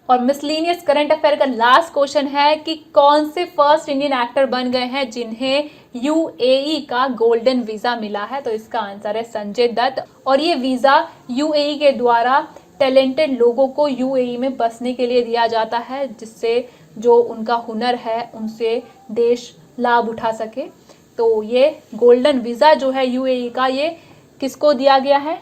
और मिसलेनियस करंट अफेयर का लास्ट क्वेश्चन है कि कौन से फर्स्ट इंडियन एक्टर बन गए हैं जिन्हें UAE का गोल्डन वीज़ा मिला है? तो इसका आंसर है संजय दत्त। और ये वीज़ा UAE के द्वारा टैलेंटेड लोगों को UAE में बसने के लिए दिया जाता है, जिससे जो उनका हुनर है उनसे देश लाभ उठा सके। तो ये गोल्डन वीज़ा जो है UAE का, ये किसको दिया गया है?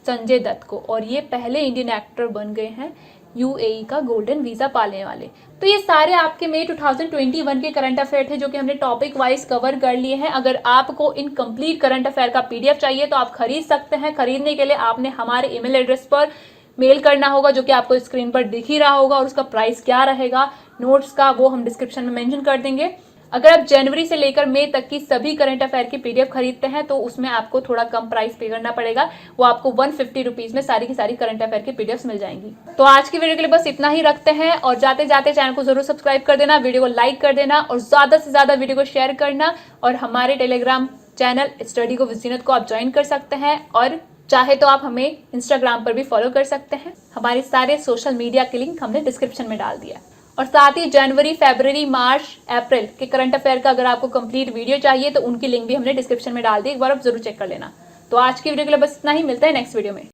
संजय दत्त को। और ये पहले इंडियन एक्टर बन गए हैं UAE का गोल्डन वीज़ा पाने वाले। तो ये सारे आपके मई 2021 के करंट अफेयर थे जो कि हमने टॉपिक वाइज कवर कर लिए हैं। अगर आपको इन कंप्लीट करंट अफेयर का PDF चाहिए तो आप खरीद सकते हैं। खरीदने के लिए आपने हमारे ईमेल एड्रेस पर मेल करना होगा जो कि आपको स्क्रीन पर दिख ही रहा होगा, और उसका प्राइस क्या रहेगा नोट्स का वो हम डिस्क्रिप्शन में मेंशन कर देंगे। अगर आप जनवरी से लेकर मई तक की सभी करंट अफेयर की PDF खरीदते हैं तो उसमें आपको थोड़ा कम प्राइस पे करना पड़ेगा, वो आपको 150 रुपीज में सारी की सारी करंट अफेयर की PDFs मिल जाएंगी। तो आज की वीडियो के लिए बस इतना ही रखते हैं, और जाते जाते चैनल को जरूर सब्सक्राइब कर देना, वीडियो को लाइक कर देना और ज्यादा से ज्यादा वीडियो को शेयर करना। और हमारे टेलीग्राम चैनल स्टडी को विज़नत को आप ज्वाइन कर सकते हैं, और चाहे तो आप हमें इंस्टाग्राम पर भी फॉलो कर सकते हैं। हमारे सारे सोशल मीडिया के लिंक हमने डिस्क्रिप्शन में डाल दिया। और साथ ही जनवरी, फरवरी, मार्च, अप्रैल के करंट अफेयर का अगर आपको कंप्लीट वीडियो चाहिए तो उनकी लिंक भी हमने डिस्क्रिप्शन में डाल दी, एक बार आप जरूर चेक कर लेना। तो आज की वीडियो के लिए बस इतना ही, मिलता है नेक्स्ट वीडियो में।